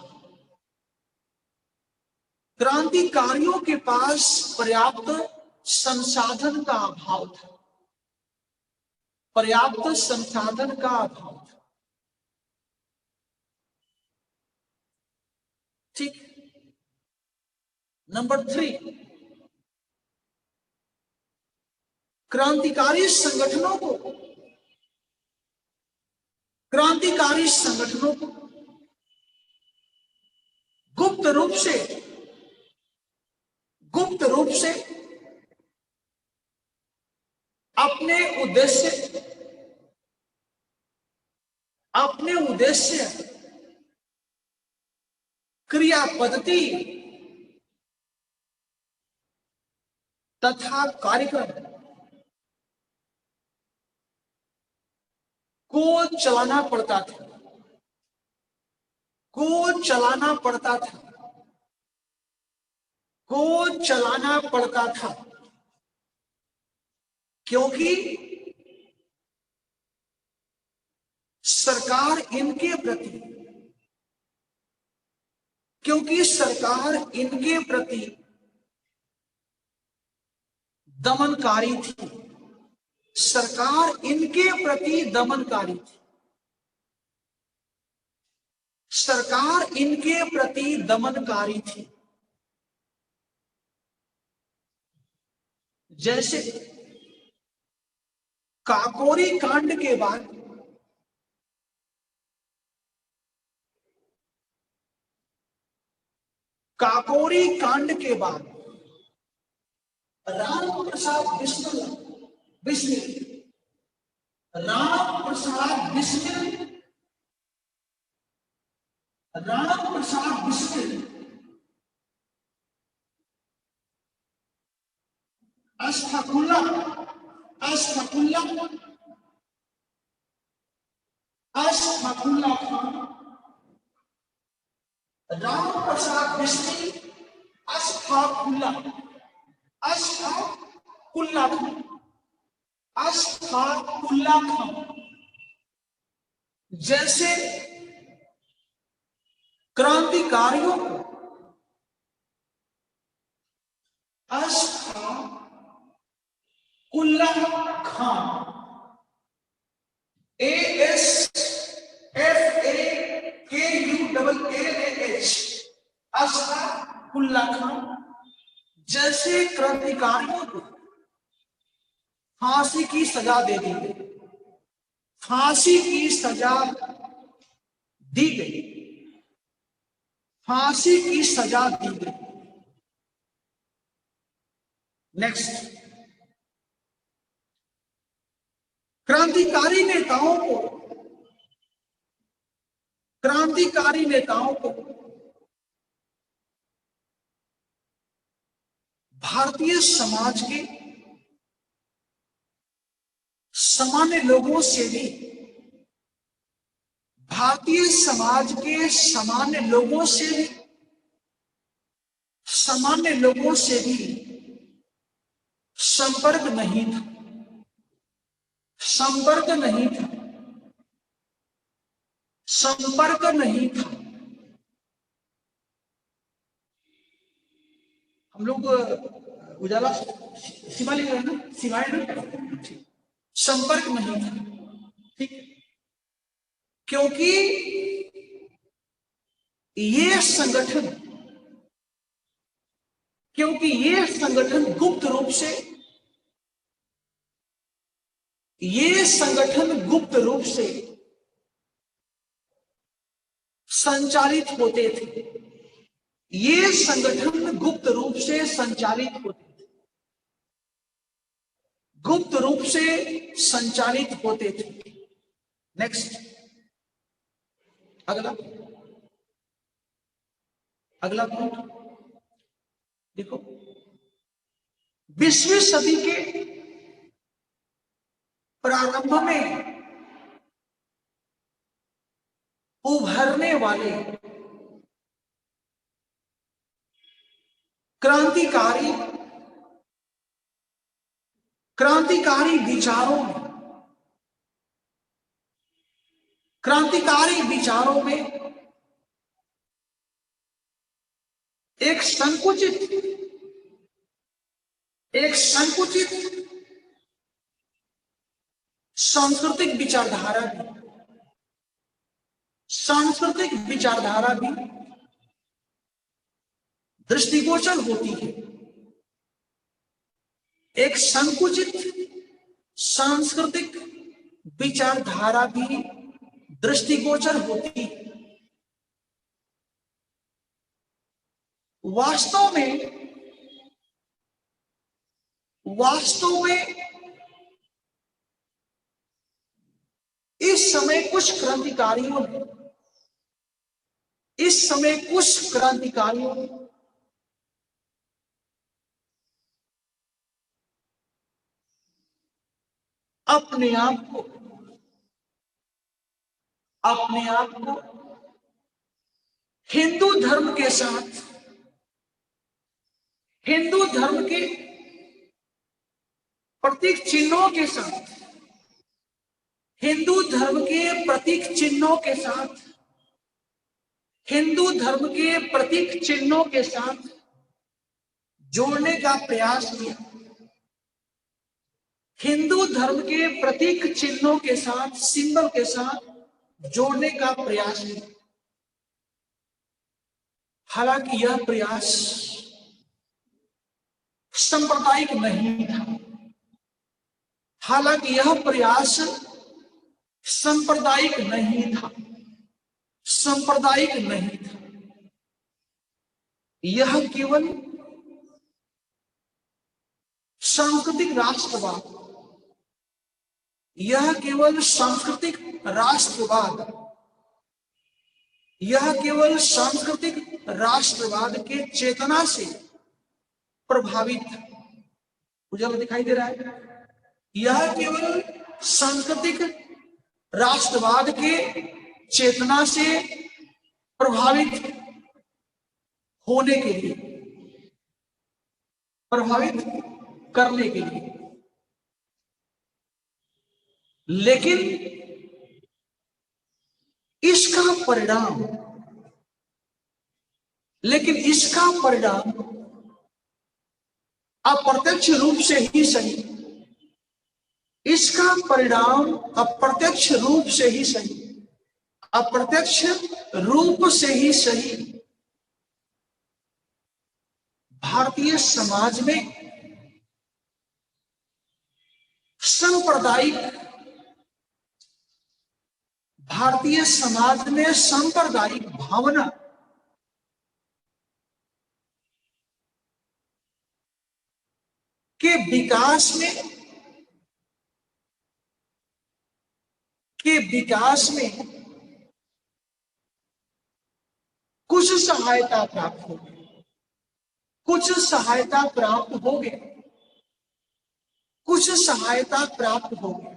क्रांतिकारियों के पास पर्याप्त संसाधन का अभाव था, पर्याप्त संसाधन का अभाव था, ठीक। नंबर 3, क्रांतिकारी संगठनों को, क्रांतिकारी संगठनों को गुप्त रूप से, गुप्त रूप से अपने उद्देश्य, अपने उद्देश्य, क्रिया पद्धति तथा कार्यक्रम को चलाना पड़ता था, को चलाना पड़ता था, को चलाना पड़ता था, क्योंकि सरकार इनके प्रति, क्योंकि सरकार इनके प्रति दमनकारी थी, सरकार इनके प्रति दमनकारी थी, सरकार इनके प्रति दमनकारी थी। जैसे काकोरी कांड के बाद काकोरी कांड के बाद राम प्रसाद बिस्मिल बिस्मिल राम प्रसाद बिस्मिल राम प्रसाद बिस्मिल अस्तगफुल्लाह अस्तगफुल्लाह अस्तगफुल्लाह खान, राम प्रसाद बिस्मिल अस्तगफुल्लाह अस्तगफुल्लाह खान, अस्तगफुल्लाह खान जैसे क्रांतिकारियों को अस्तगफुल्लाह खान, ASFAKULLAH अस्तगफुल्लाह खान जैसे क्रांतिकारियों को फांसी की सजा दे दी गई, फांसी की सजा दी गई, फांसी की सजा दी गई। नेक्स्ट, क्रांतिकारी नेताओं को, क्रांतिकारी नेताओं को भारतीय समाज के सामान्य लोगों से भी, भारतीय समाज के सामान्य लोगों से भी, सामान्य लोगों से भी संपर्क नहीं था, संपर्क नहीं था, संपर्क नहीं था। हम लोग उजाला सीमा लिख रहे हैं ना, सीमाएं ना, संपर्क नहीं था, ठीक है, क्योंकि ये संगठन, क्योंकि ये संगठन गुप्त रूप से, ये संगठन गुप्त रूप से संचालित होते थे, ये संगठन गुप्त रूप से संचालित होते थे, गुप्त रूप से संचालित होते थे। नेक्स्ट, अगला, अगला पॉइंट देखो, 20वीं सदी के प्रारंभ में उभरने वाले क्रांतिकारी, क्रांतिकारी विचारों में, क्रांतिकारी विचारों में एक संकुचित, एक संकुचित सांस्कृतिक विचारधारा भी, सांस्कृतिक विचारधारा भी दृष्टिगोचर होती है, एक संकुचित सांस्कृतिक विचारधारा भी दृष्टिगोचर होती है। वास्तव में, वास्तव में इस समय कुछ क्रांतिकारियों ने, इस समय कुछ क्रांतिकारियों ने अपने आप को, अपने आप को हिंदू धर्म के साथ, हिंदू धर्म के प्रतीक चिन्हों के साथ, हिंदू धर्म के प्रतीक चिन्हों के साथ, हिंदू धर्म के प्रतीक चिन्हों के साथ जोड़ने का प्रयास किया। हिंदू धर्म के प्रतीक चिन्हों के साथ, सिंबल के साथ जोड़ने का प्रयास किया। हालांकि यह प्रयास सांप्रदायिक नहीं था, हालांकि यह प्रयास सांप्रदायिक नहीं था, सांप्रदायिक नहीं था। यह केवल सांस्कृतिक राष्ट्रवाद, यह केवल सांस्कृतिक राष्ट्रवाद, यह केवल सांस्कृतिक राष्ट्रवाद के चेतना से प्रभावित, उजाला दिखाई दे रहा है। यह केवल सांस्कृतिक राष्ट्रवाद के चेतना से प्रभावित होने के लिए, प्रभावित करने के लिए, लेकिन इसका परिणाम, लेकिन इसका परिणाम अप्रत्यक्ष रूप से ही सही, इसका परिणाम अप्रत्यक्ष रूप से ही सही, अप्रत्यक्ष रूप से ही सही भारतीय समाज में सांप्रदायिक, भारतीय समाज में सांप्रदायिक भावना के विकास में, कुछ सहायता प्राप्त हो गई, कुछ सहायता प्राप्त हो गई, कुछ सहायता प्राप्त हो गई,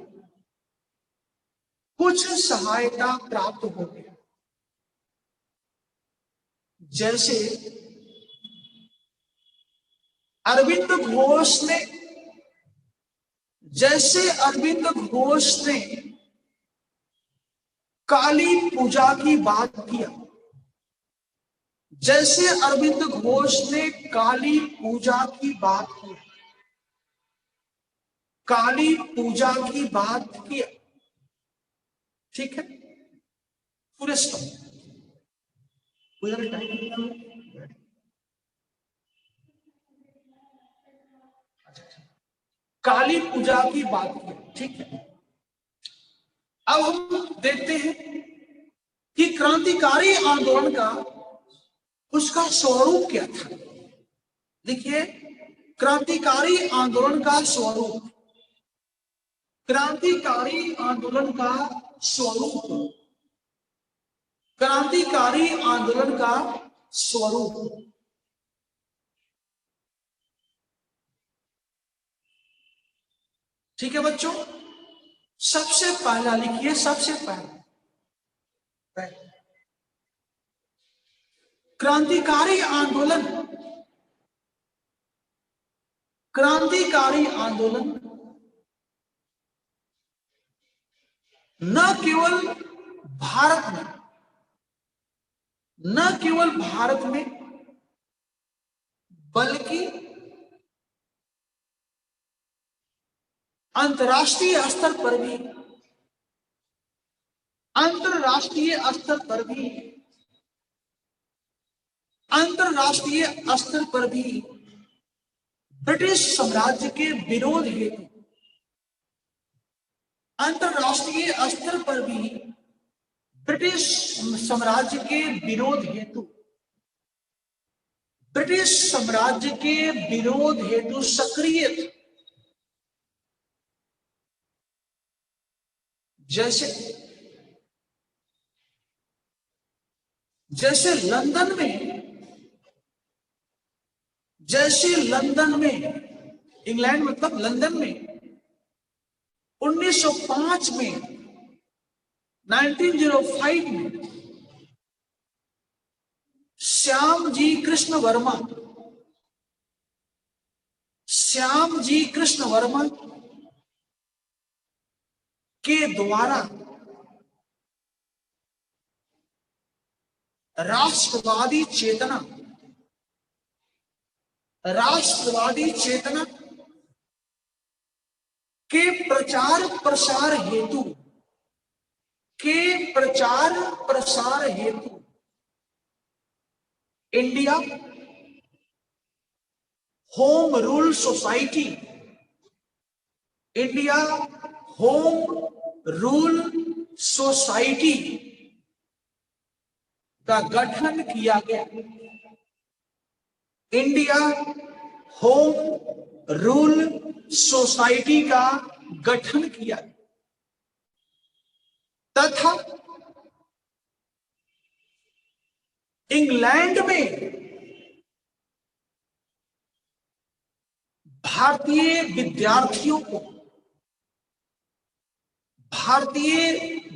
कुछ सहायता प्राप्त हो गई। जैसे अरविंद घोष ने, जैसे अरविंद घोष ने काली पूजा की बात किया, जैसे अरविंद घोष ने काली पूजा की बात की, काली पूजा की बात किया, ठीक है, पूरे काली पूजा की बात की, ठीक है। अब हम देखते हैं कि क्रांतिकारी आंदोलन का उसका स्वरूप क्या था। देखिए, क्रांतिकारी आंदोलन का स्वरूप, क्रांतिकारी आंदोलन का स्वरूप, क्रांतिकारी आंदोलन का स्वरूप। ठीक है बच्चों, सबसे पहला लिखिए, सबसे पहला क्रांतिकारी आंदोलन, क्रांतिकारी आंदोलन न केवल भारत में, न केवल भारत में, बल्कि अंतर्राष्ट्रीय स्तर पर भी, अंतर्राष्ट्रीय स्तर पर भी, अंतर्राष्ट्रीय स्तर पर भी ब्रिटिश साम्राज्य के विरोध हेतु, अंतर्राष्ट्रीय स्तर पर भी ब्रिटिश साम्राज्य के विरोध हेतु, ब्रिटिश साम्राज्य के विरोध हेतु सक्रिय थे। जैसे जैसे लंदन में, जैसे लंदन में, इंग्लैंड मतलब लंदन में 1905 में, 1905 में श्याम जी कृष्ण वर्मा, श्याम जी कृष्ण वर्मा के द्वारा राष्ट्रवादी चेतना, राष्ट्रवादी चेतना के प्रचार प्रसार हेतु, के प्रचार प्रसार हेतु India home rule society, India home rule society का गठन किया गया। इंडिया होम रूल सोसाइटी का गठन किया तथा इंग्लैंड में भारतीय विद्यार्थियों को, भारतीय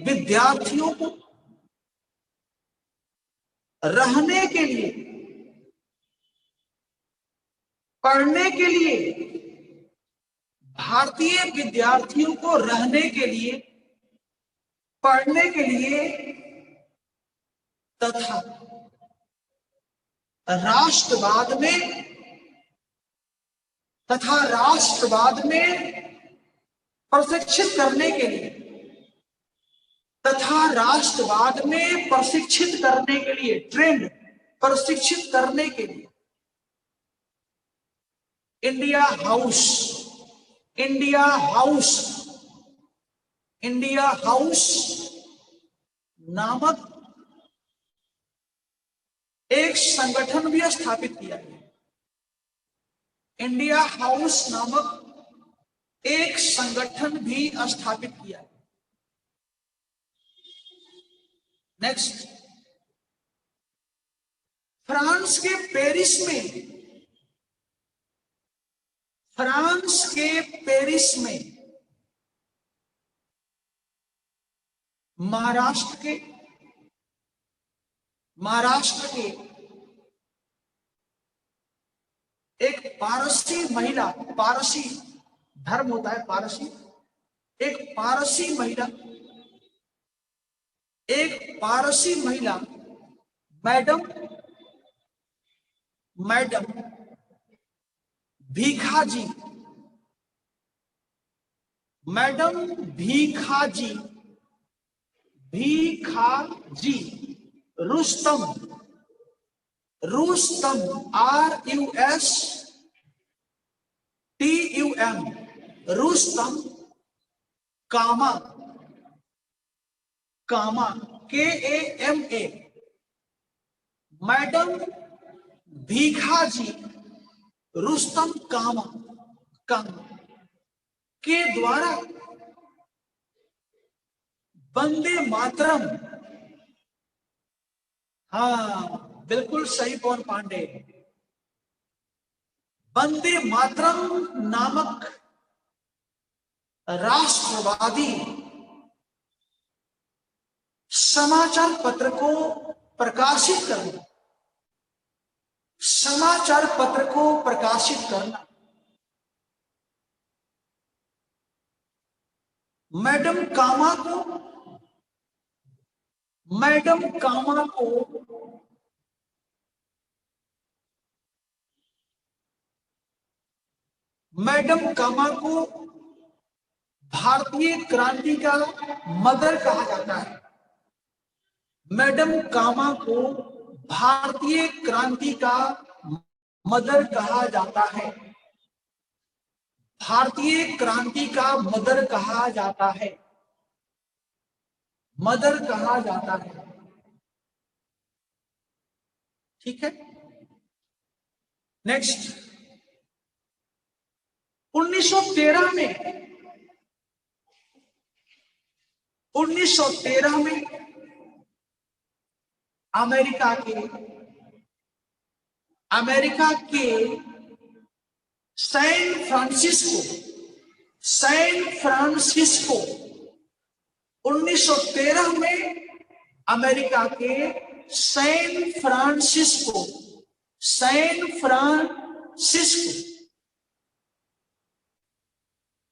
विद्यार्थियों को रहने के लिए, पढ़ने के लिए, भारतीय विद्यार्थियों को रहने के लिए, पढ़ने के लिए तथा राष्ट्रवाद में, तथा राष्ट्रवाद में प्रशिक्षित करने के लिए, तथा राष्ट्रवाद में प्रशिक्षित करने के लिए, ट्रेंड प्रशिक्षित करने के लिए India house, India house, India house नामक एक संगठन भी स्थापित किया गया। इंडिया हाउस नामक एक संगठन भी स्थापित किया। नेक्स्ट, फ्रांस के पेरिस में, फ्रांस के पेरिस में महाराष्ट्र के एक पारसी महिला, पारसी धर्म होता है पारसी, एक पारसी महिला, एक पारसी महिला madam Bhikaji, madam Bhikaji Rustom, Rustom RUSTUM, Rustom Cama, KAMA, madam Bhikaji Rustom Cama के द्वारा वंदे मातरम, हाँ बिल्कुल सही पवन पांडे, वंदे मातरम नामक राष्ट्रवादी समाचार पत्र को प्रकाशित करना, समाचार पत्र को प्रकाशित करना मैडम कामा को, मैडम कामा को मैडम कामा को भारतीय क्रांति का मदर कहा जाता है। मैडम कामा को भारतीय क्रांति का मदर कहा जाता है, भारतीय क्रांति का मदर कहा जाता है, मदर कहा जाता है। ठीक है, नेक्स्ट, 1913 में अमेरिका के सैन फ्रांसिस्को 1913 में अमेरिका के San Francisco, San Francisco,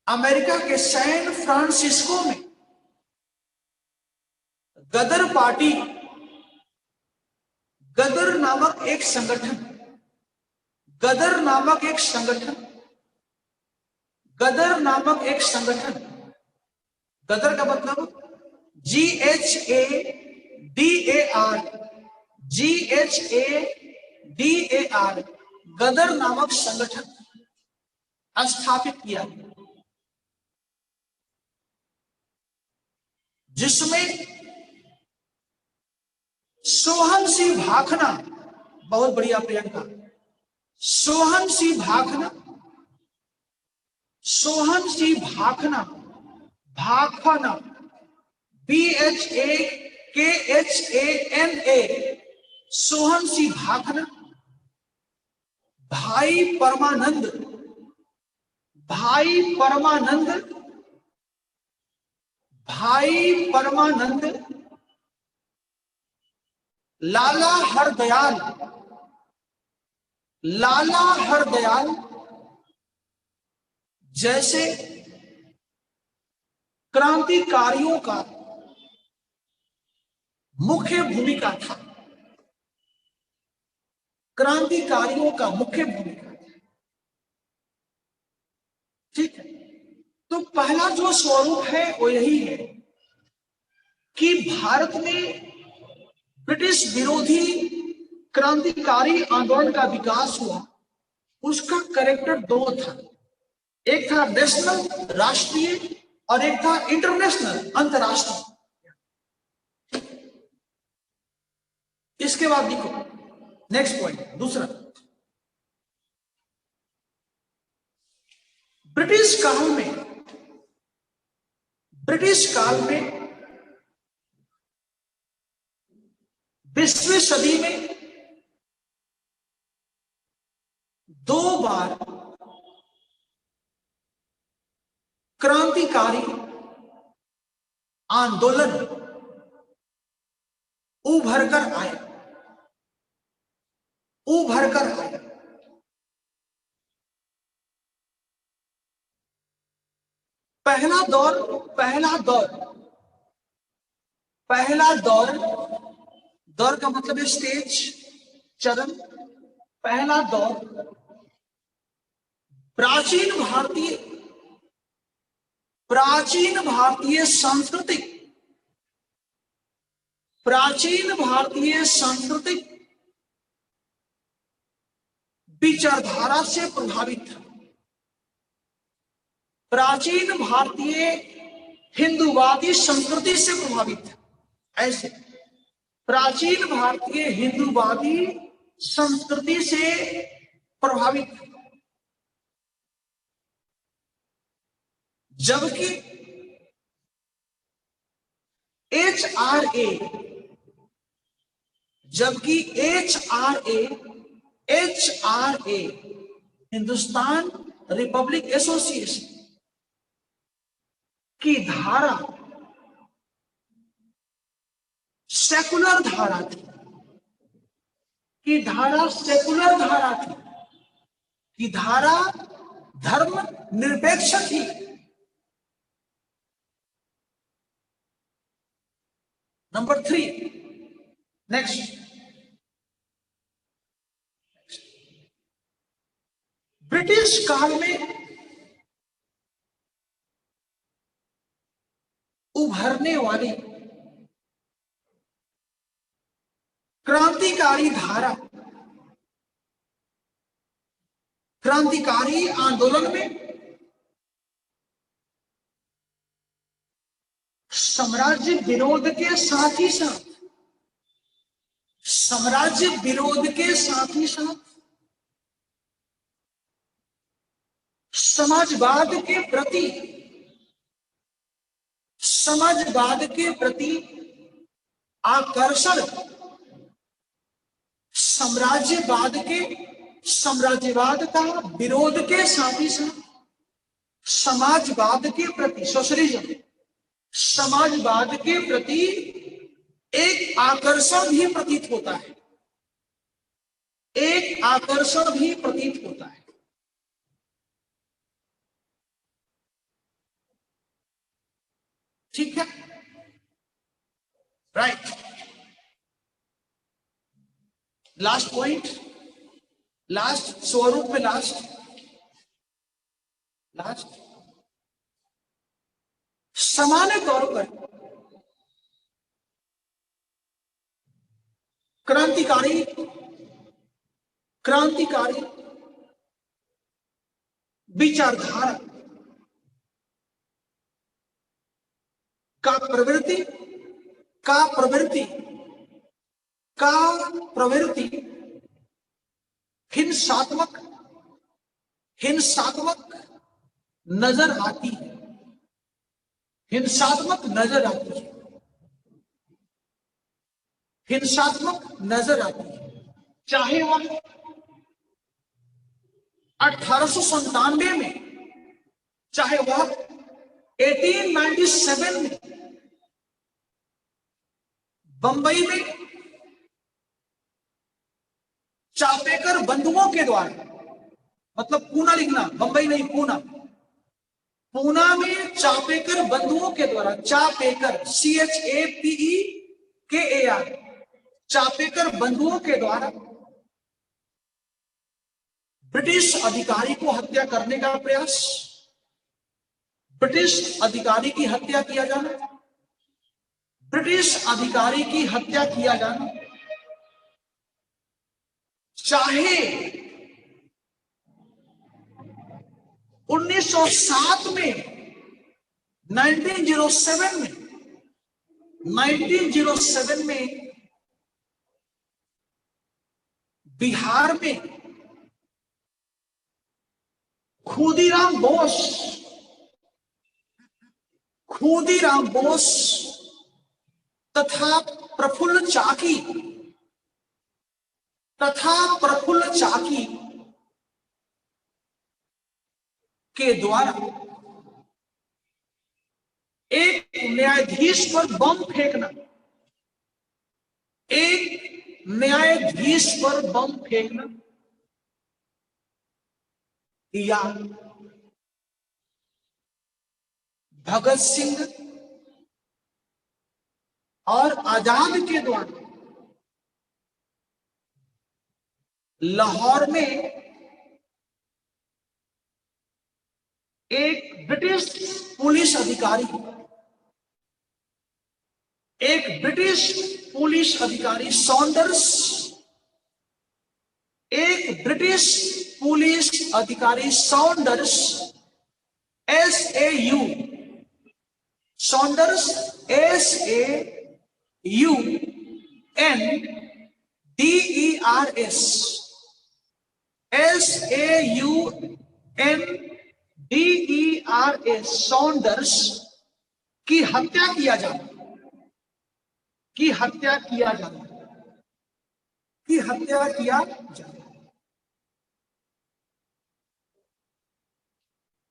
America के सैन फ्रांसिस्को में गदर पार्टी, गदर नामक एक संगठन, गदर नामक एक संगठन, गदर नामक एक संगठन, गदर का मतलब GHADAR, GHADAR, गदर नामक संगठन स्थापित किया, जिसमें सोहन सिंह भाखना, बहुत बढ़िया प्रियंका, सोहन सिंह भाखना, सोहन सिंह भाखना, भाखना, BHAKHANA, सोहन सिंह भाखना, भाई परमानंद, भाई परमानंद, भाई परमानंद, लाला हरदयाल, लाला हरदयाल जैसे क्रांतिकारियों का मुख्य भूमिका था, क्रांतिकारियों का मुख्य भूमिका था। ठीक है, तो पहला जो स्वरूप है वो यही है कि भारत में ब्रिटिश विरोधी क्रांतिकारी आंदोलन का विकास हुआ। उसका कैरेक्टर दो था, एक था नेशनल, राष्ट्रीय, और एक था इंटरनेशनल, अंतरराष्ट्रीय। इसके बाद देखो नेक्स्ट पॉइंट, दूसरा, ब्रिटिश काल में, ब्रिटिश काल में 20वीं सदी में 2 बार क्रांतिकारी आंदोलन उभर कर आए, उभर कर आए। पहला दौर, पहला दौर, पहला दौर, दौर का मतलब है स्टेज, चरण। पहला दौर प्राचीन भारतीय, प्राचीन भारतीय सांस्कृतिक, प्राचीन भारतीय सांस्कृतिक विचारधारा से प्रभावित था। प्राचीन भारतीय हिंदूवादी संस्कृति से प्रभावित था। ऐसे प्राचीन भारतीय हिंदूवादी संस्कृति से प्रभावित था। जबकि HRA, जबकि HRA हिंदुस्तान रिपब्लिक एसोसिएशन की धारा सेकुलर धारा थी, की धारा सेकुलर धारा थी, की धारा धर्म निरपेक्ष थी। नंबर 3, नेक्स्ट, ब्रिटिश काल में उभरने वाली क्रांतिकारी धारा, क्रांतिकारी आंदोलन में साम्राज्य विरोध के साथ ही साथ, साम्राज्य विरोध के साथ ही साथ समाजवाद के प्रति, समाजवाद के प्रति आकर्षण, साम्राज्यवाद के, साम्राज्यवाद का विरोध के साथ ही साथ समाजवाद के प्रति, सोशलिज्म, समाजवाद के प्रति एक आकर्षण भी प्रतीत होता है, एक आकर्षण भी प्रतीत होता है। ठीक है, राइट। लास्ट पॉइंट, लास्ट स्वरूप में लास्ट लास्ट सामान्य तौर पर क्रांतिकारी क्रांतिकारी विचारधारा का प्रवृत्ति का प्रवृत्ति का प्रवृत्ति हिंसात्मक हिंसात्मक नजर आती है, हिंसात्मक नजर आती है, हिंसात्मक नजर आती है। चाहे वह 1897 में, चाहे वह 1897 में बंबई में चापेकर बंधुओं के द्वारा, मतलब पूना लिखना, बंबई नहीं पूना, पूना में चापेकर बंधुओं के द्वारा, चापेकर CHAPEKAR, चापेकर बंधुओं के द्वारा ब्रिटिश अधिकारी को हत्या करने का प्रयास, ब्रिटिश अधिकारी की हत्या किया जाना, ब्रिटिश अधिकारी की हत्या किया जाना, चाहे 1907 में, 1907 में बिहार में खुदीराम बोस तथा प्रफुल्ल चाकी के द्वारा एक न्यायाधीश पर बम फेंकना, एक न्यायाधीश पर बम फेंकना, या भगत सिंह और आजाद के द्वारा लाहौर में एक ब्रिटिश पुलिस अधिकारी सॉन्डर्स, एक ब्रिटिश पुलिस अधिकारी Saunders SAU, Saunders SAUNDERS, SAUNDERS, Saunders की हत्या किया जाना,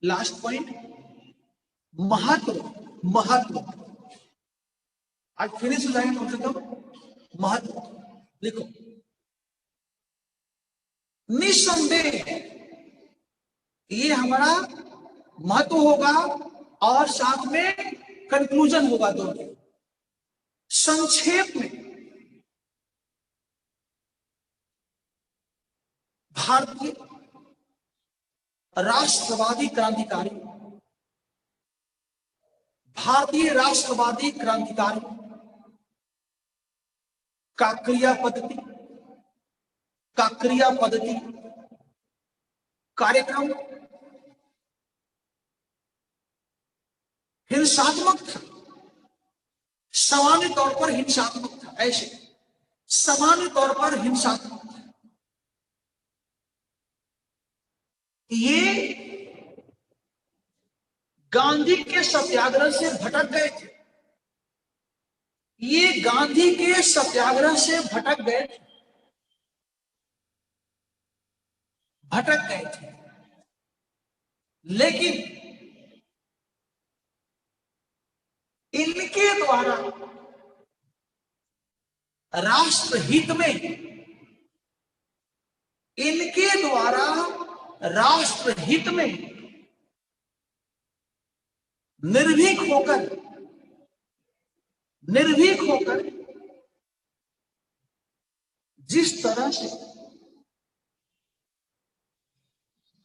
लास्ट पॉइंट, महत्व आज फिनिश हो जाएंगे कम से कम। महत्व लिखो, निस्संदेह ये हमारा महत्व होगा और साथ में कंक्लूजन होगा दोनों। संक्षेप में भारतीय राष्ट्रवादी क्रांतिकारी का क्रिया पद्धति कार्यक्रम हिंसात्मक था, सामान्य तौर पर हिंसात्मक था, ऐसे सामान्य तौर पर हिंसात्मक था। ये गांधी के सत्याग्रह से भटक गए थे, लेकिन इनके द्वारा राष्ट्रहित में, इनके द्वारा राष्ट्रहित में निर्भीक होकर जिस तरह से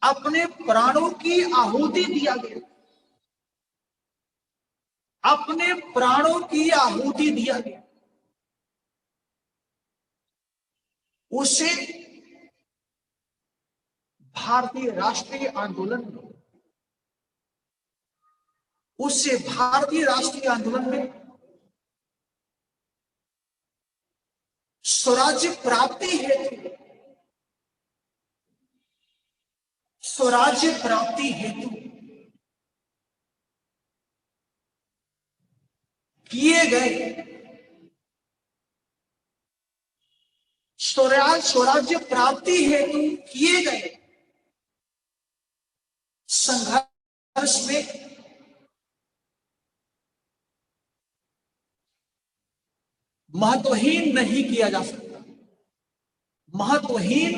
अपने प्राणों की आहुति दिया गया, अपने प्राणों की आहुति दिया गया, उसे भारतीय राष्ट्रीय आंदोलन में, उससे भारतीय राष्ट्रीय आंदोलन में स्वराज्य प्राप्ति हेतु, स्वराज्य प्राप्ति हेतु किए गए स्वराज्य प्राप्ति हेतु किए गए संघर्ष में महत्वहीन नहीं किया जा सकता, महत्वहीन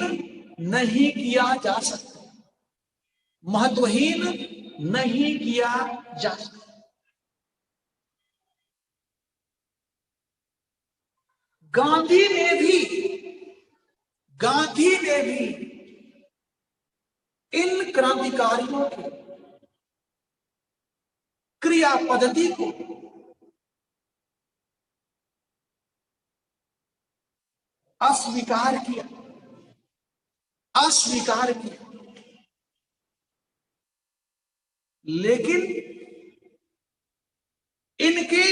नहीं किया जा सकता, महत्वहीन नहीं किया जा सकता। गांधी ने भी इन क्रांतिकारियों की क्रिया पद्धति को अस्वीकार किया, लेकिन इनके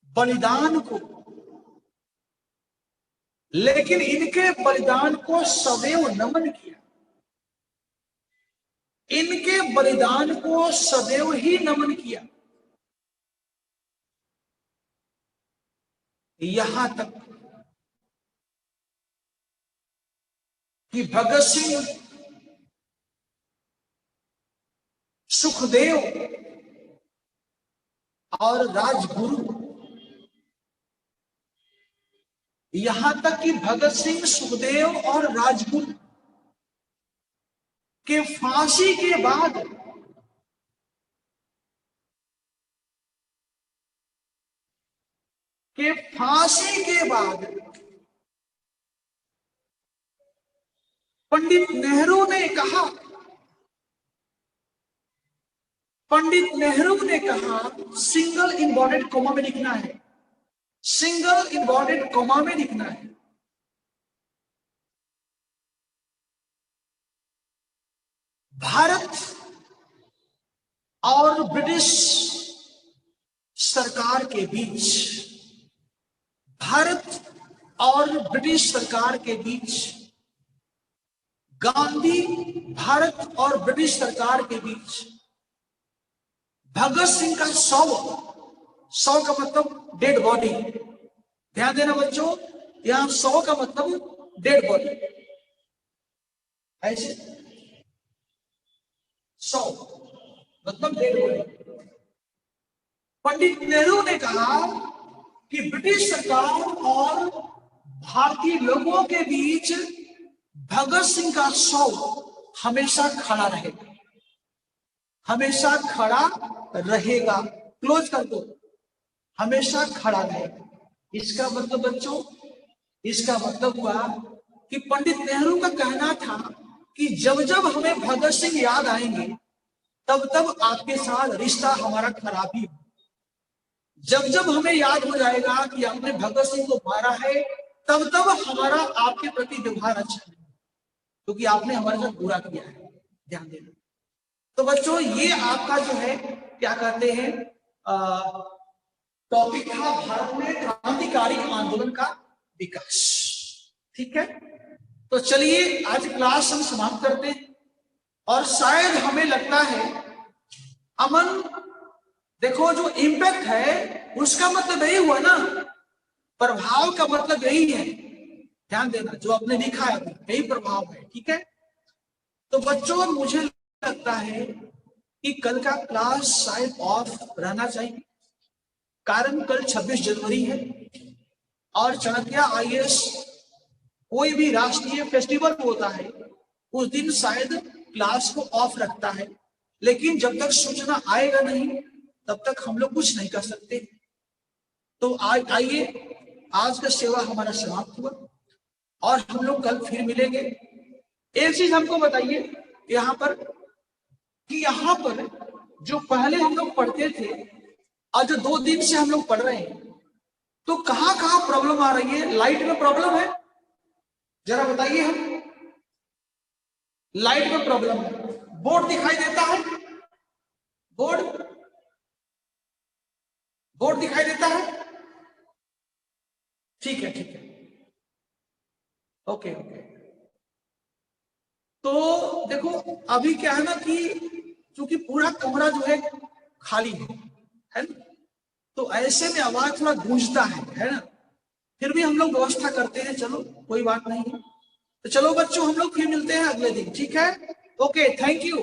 बलिदान को सदैव नमन किया, इनके बलिदान को सदैव ही नमन किया। यहां तक कि भगत सिंह, सुखदेव और राजगुरु, यहां तक कि भगत सिंह, सुखदेव और राजगुरु के फांसी के बाद पंडित नेहरू ने कहा सिंगल इन्वर्टेड कॉमा में लिखना है, सिंगल इन्वर्टेड कॉमा में लिखना है, भारत और ब्रिटिश सरकार के बीच, भारत और ब्रिटिश सरकार के बीच, गांधी भारत और ब्रिटिश सरकार के बीच भगत सिंह का शव का मतलब डेड बॉडी, ध्यान देना बच्चों, यहां शव का मतलब डेड बॉडी, ऐसे शव मतलब डेड बॉडी। पंडित नेहरू ने कहा कि ब्रिटिश सरकार और भारतीय लोगों के बीच भगत सिंह का शव हमेशा खड़ा रहेगा, हमेशा खड़ा रहेगा, क्लोज कर दो, हमेशा खड़ा रहेगा। इसका मतलब बच्चों, इसका मतलब हुआ कि पंडित नेहरू का कहना था कि जब जब हमें भगत सिंह याद आएंगे तब तब आपके साथ रिश्ता हमारा खराब ही हो, जब जब हमें याद हो जाएगा कि हमने भगत सिंह को मारा है तब तब हमारा आपके प्रति व्यवहार अच्छा नहीं, क्योंकि आपने हमारे साथ बुरा किया है, ध्यान देना। तो बच्चों ये आपका जो है क्या कहते हैं टॉपिक था भारत में क्रांतिकारी आंदोलन का विकास, ठीक है। तो चलिए आज क्लास हम समाप्त करते हैं, और शायद हमें लगता है अमन, देखो जो इम्पैक्ट है उसका मतलब यही हुआ ना, प्रभाव का मतलब यही है, ध्यान देना, जो आपने लिखा है यही प्रभाव है, ठीक है। तो बच्चों मुझे लगता है कि कल का क्लास शायद ऑफ रहना चाहिए, कारण कल 26 जनवरी है और चाणक्य आईएएस कोई भी राष्ट्रीय फेस्टिवल होता है उस दिन शायद क्लास को ऑफ रखता है, लेकिन जब तक सूचना आएगा नहीं तब तक हम लोग कुछ नहीं कर सकते। तो आइए, आज का सेवा हमारा समाप्त हुआ और हम लोग कल फिर मिलेंगे। एक चीज हमको बताइए यहाँ पर कि यहाँ पर जो पहले हम लोग पढ़ते थे और जो 2 दिन से हम लोग पढ़ रहे हैं, तो कहाँ कहाँ प्रॉब्लम आ रही है? लाइट में प्रॉब्लम है, जरा बताइए। हम लाइट में प्रॉब्लम है, बोर्ड दिखाई देता है, बोर्ड दिखाई देता है, ठीक है ठीक है, ओके ओके। तो देखो अभी क्या है ना कि क्योंकि पूरा कमरा जो है खाली है ना, तो ऐसे में आवाज थोड़ा गूंजता है ना, फिर भी हम लोग व्यवस्था करते हैं, चलो कोई बात नहीं है। तो चलो बच्चों, हम लोग फिर मिलते हैं अगले दिन, ठीक है? Okay, thank you.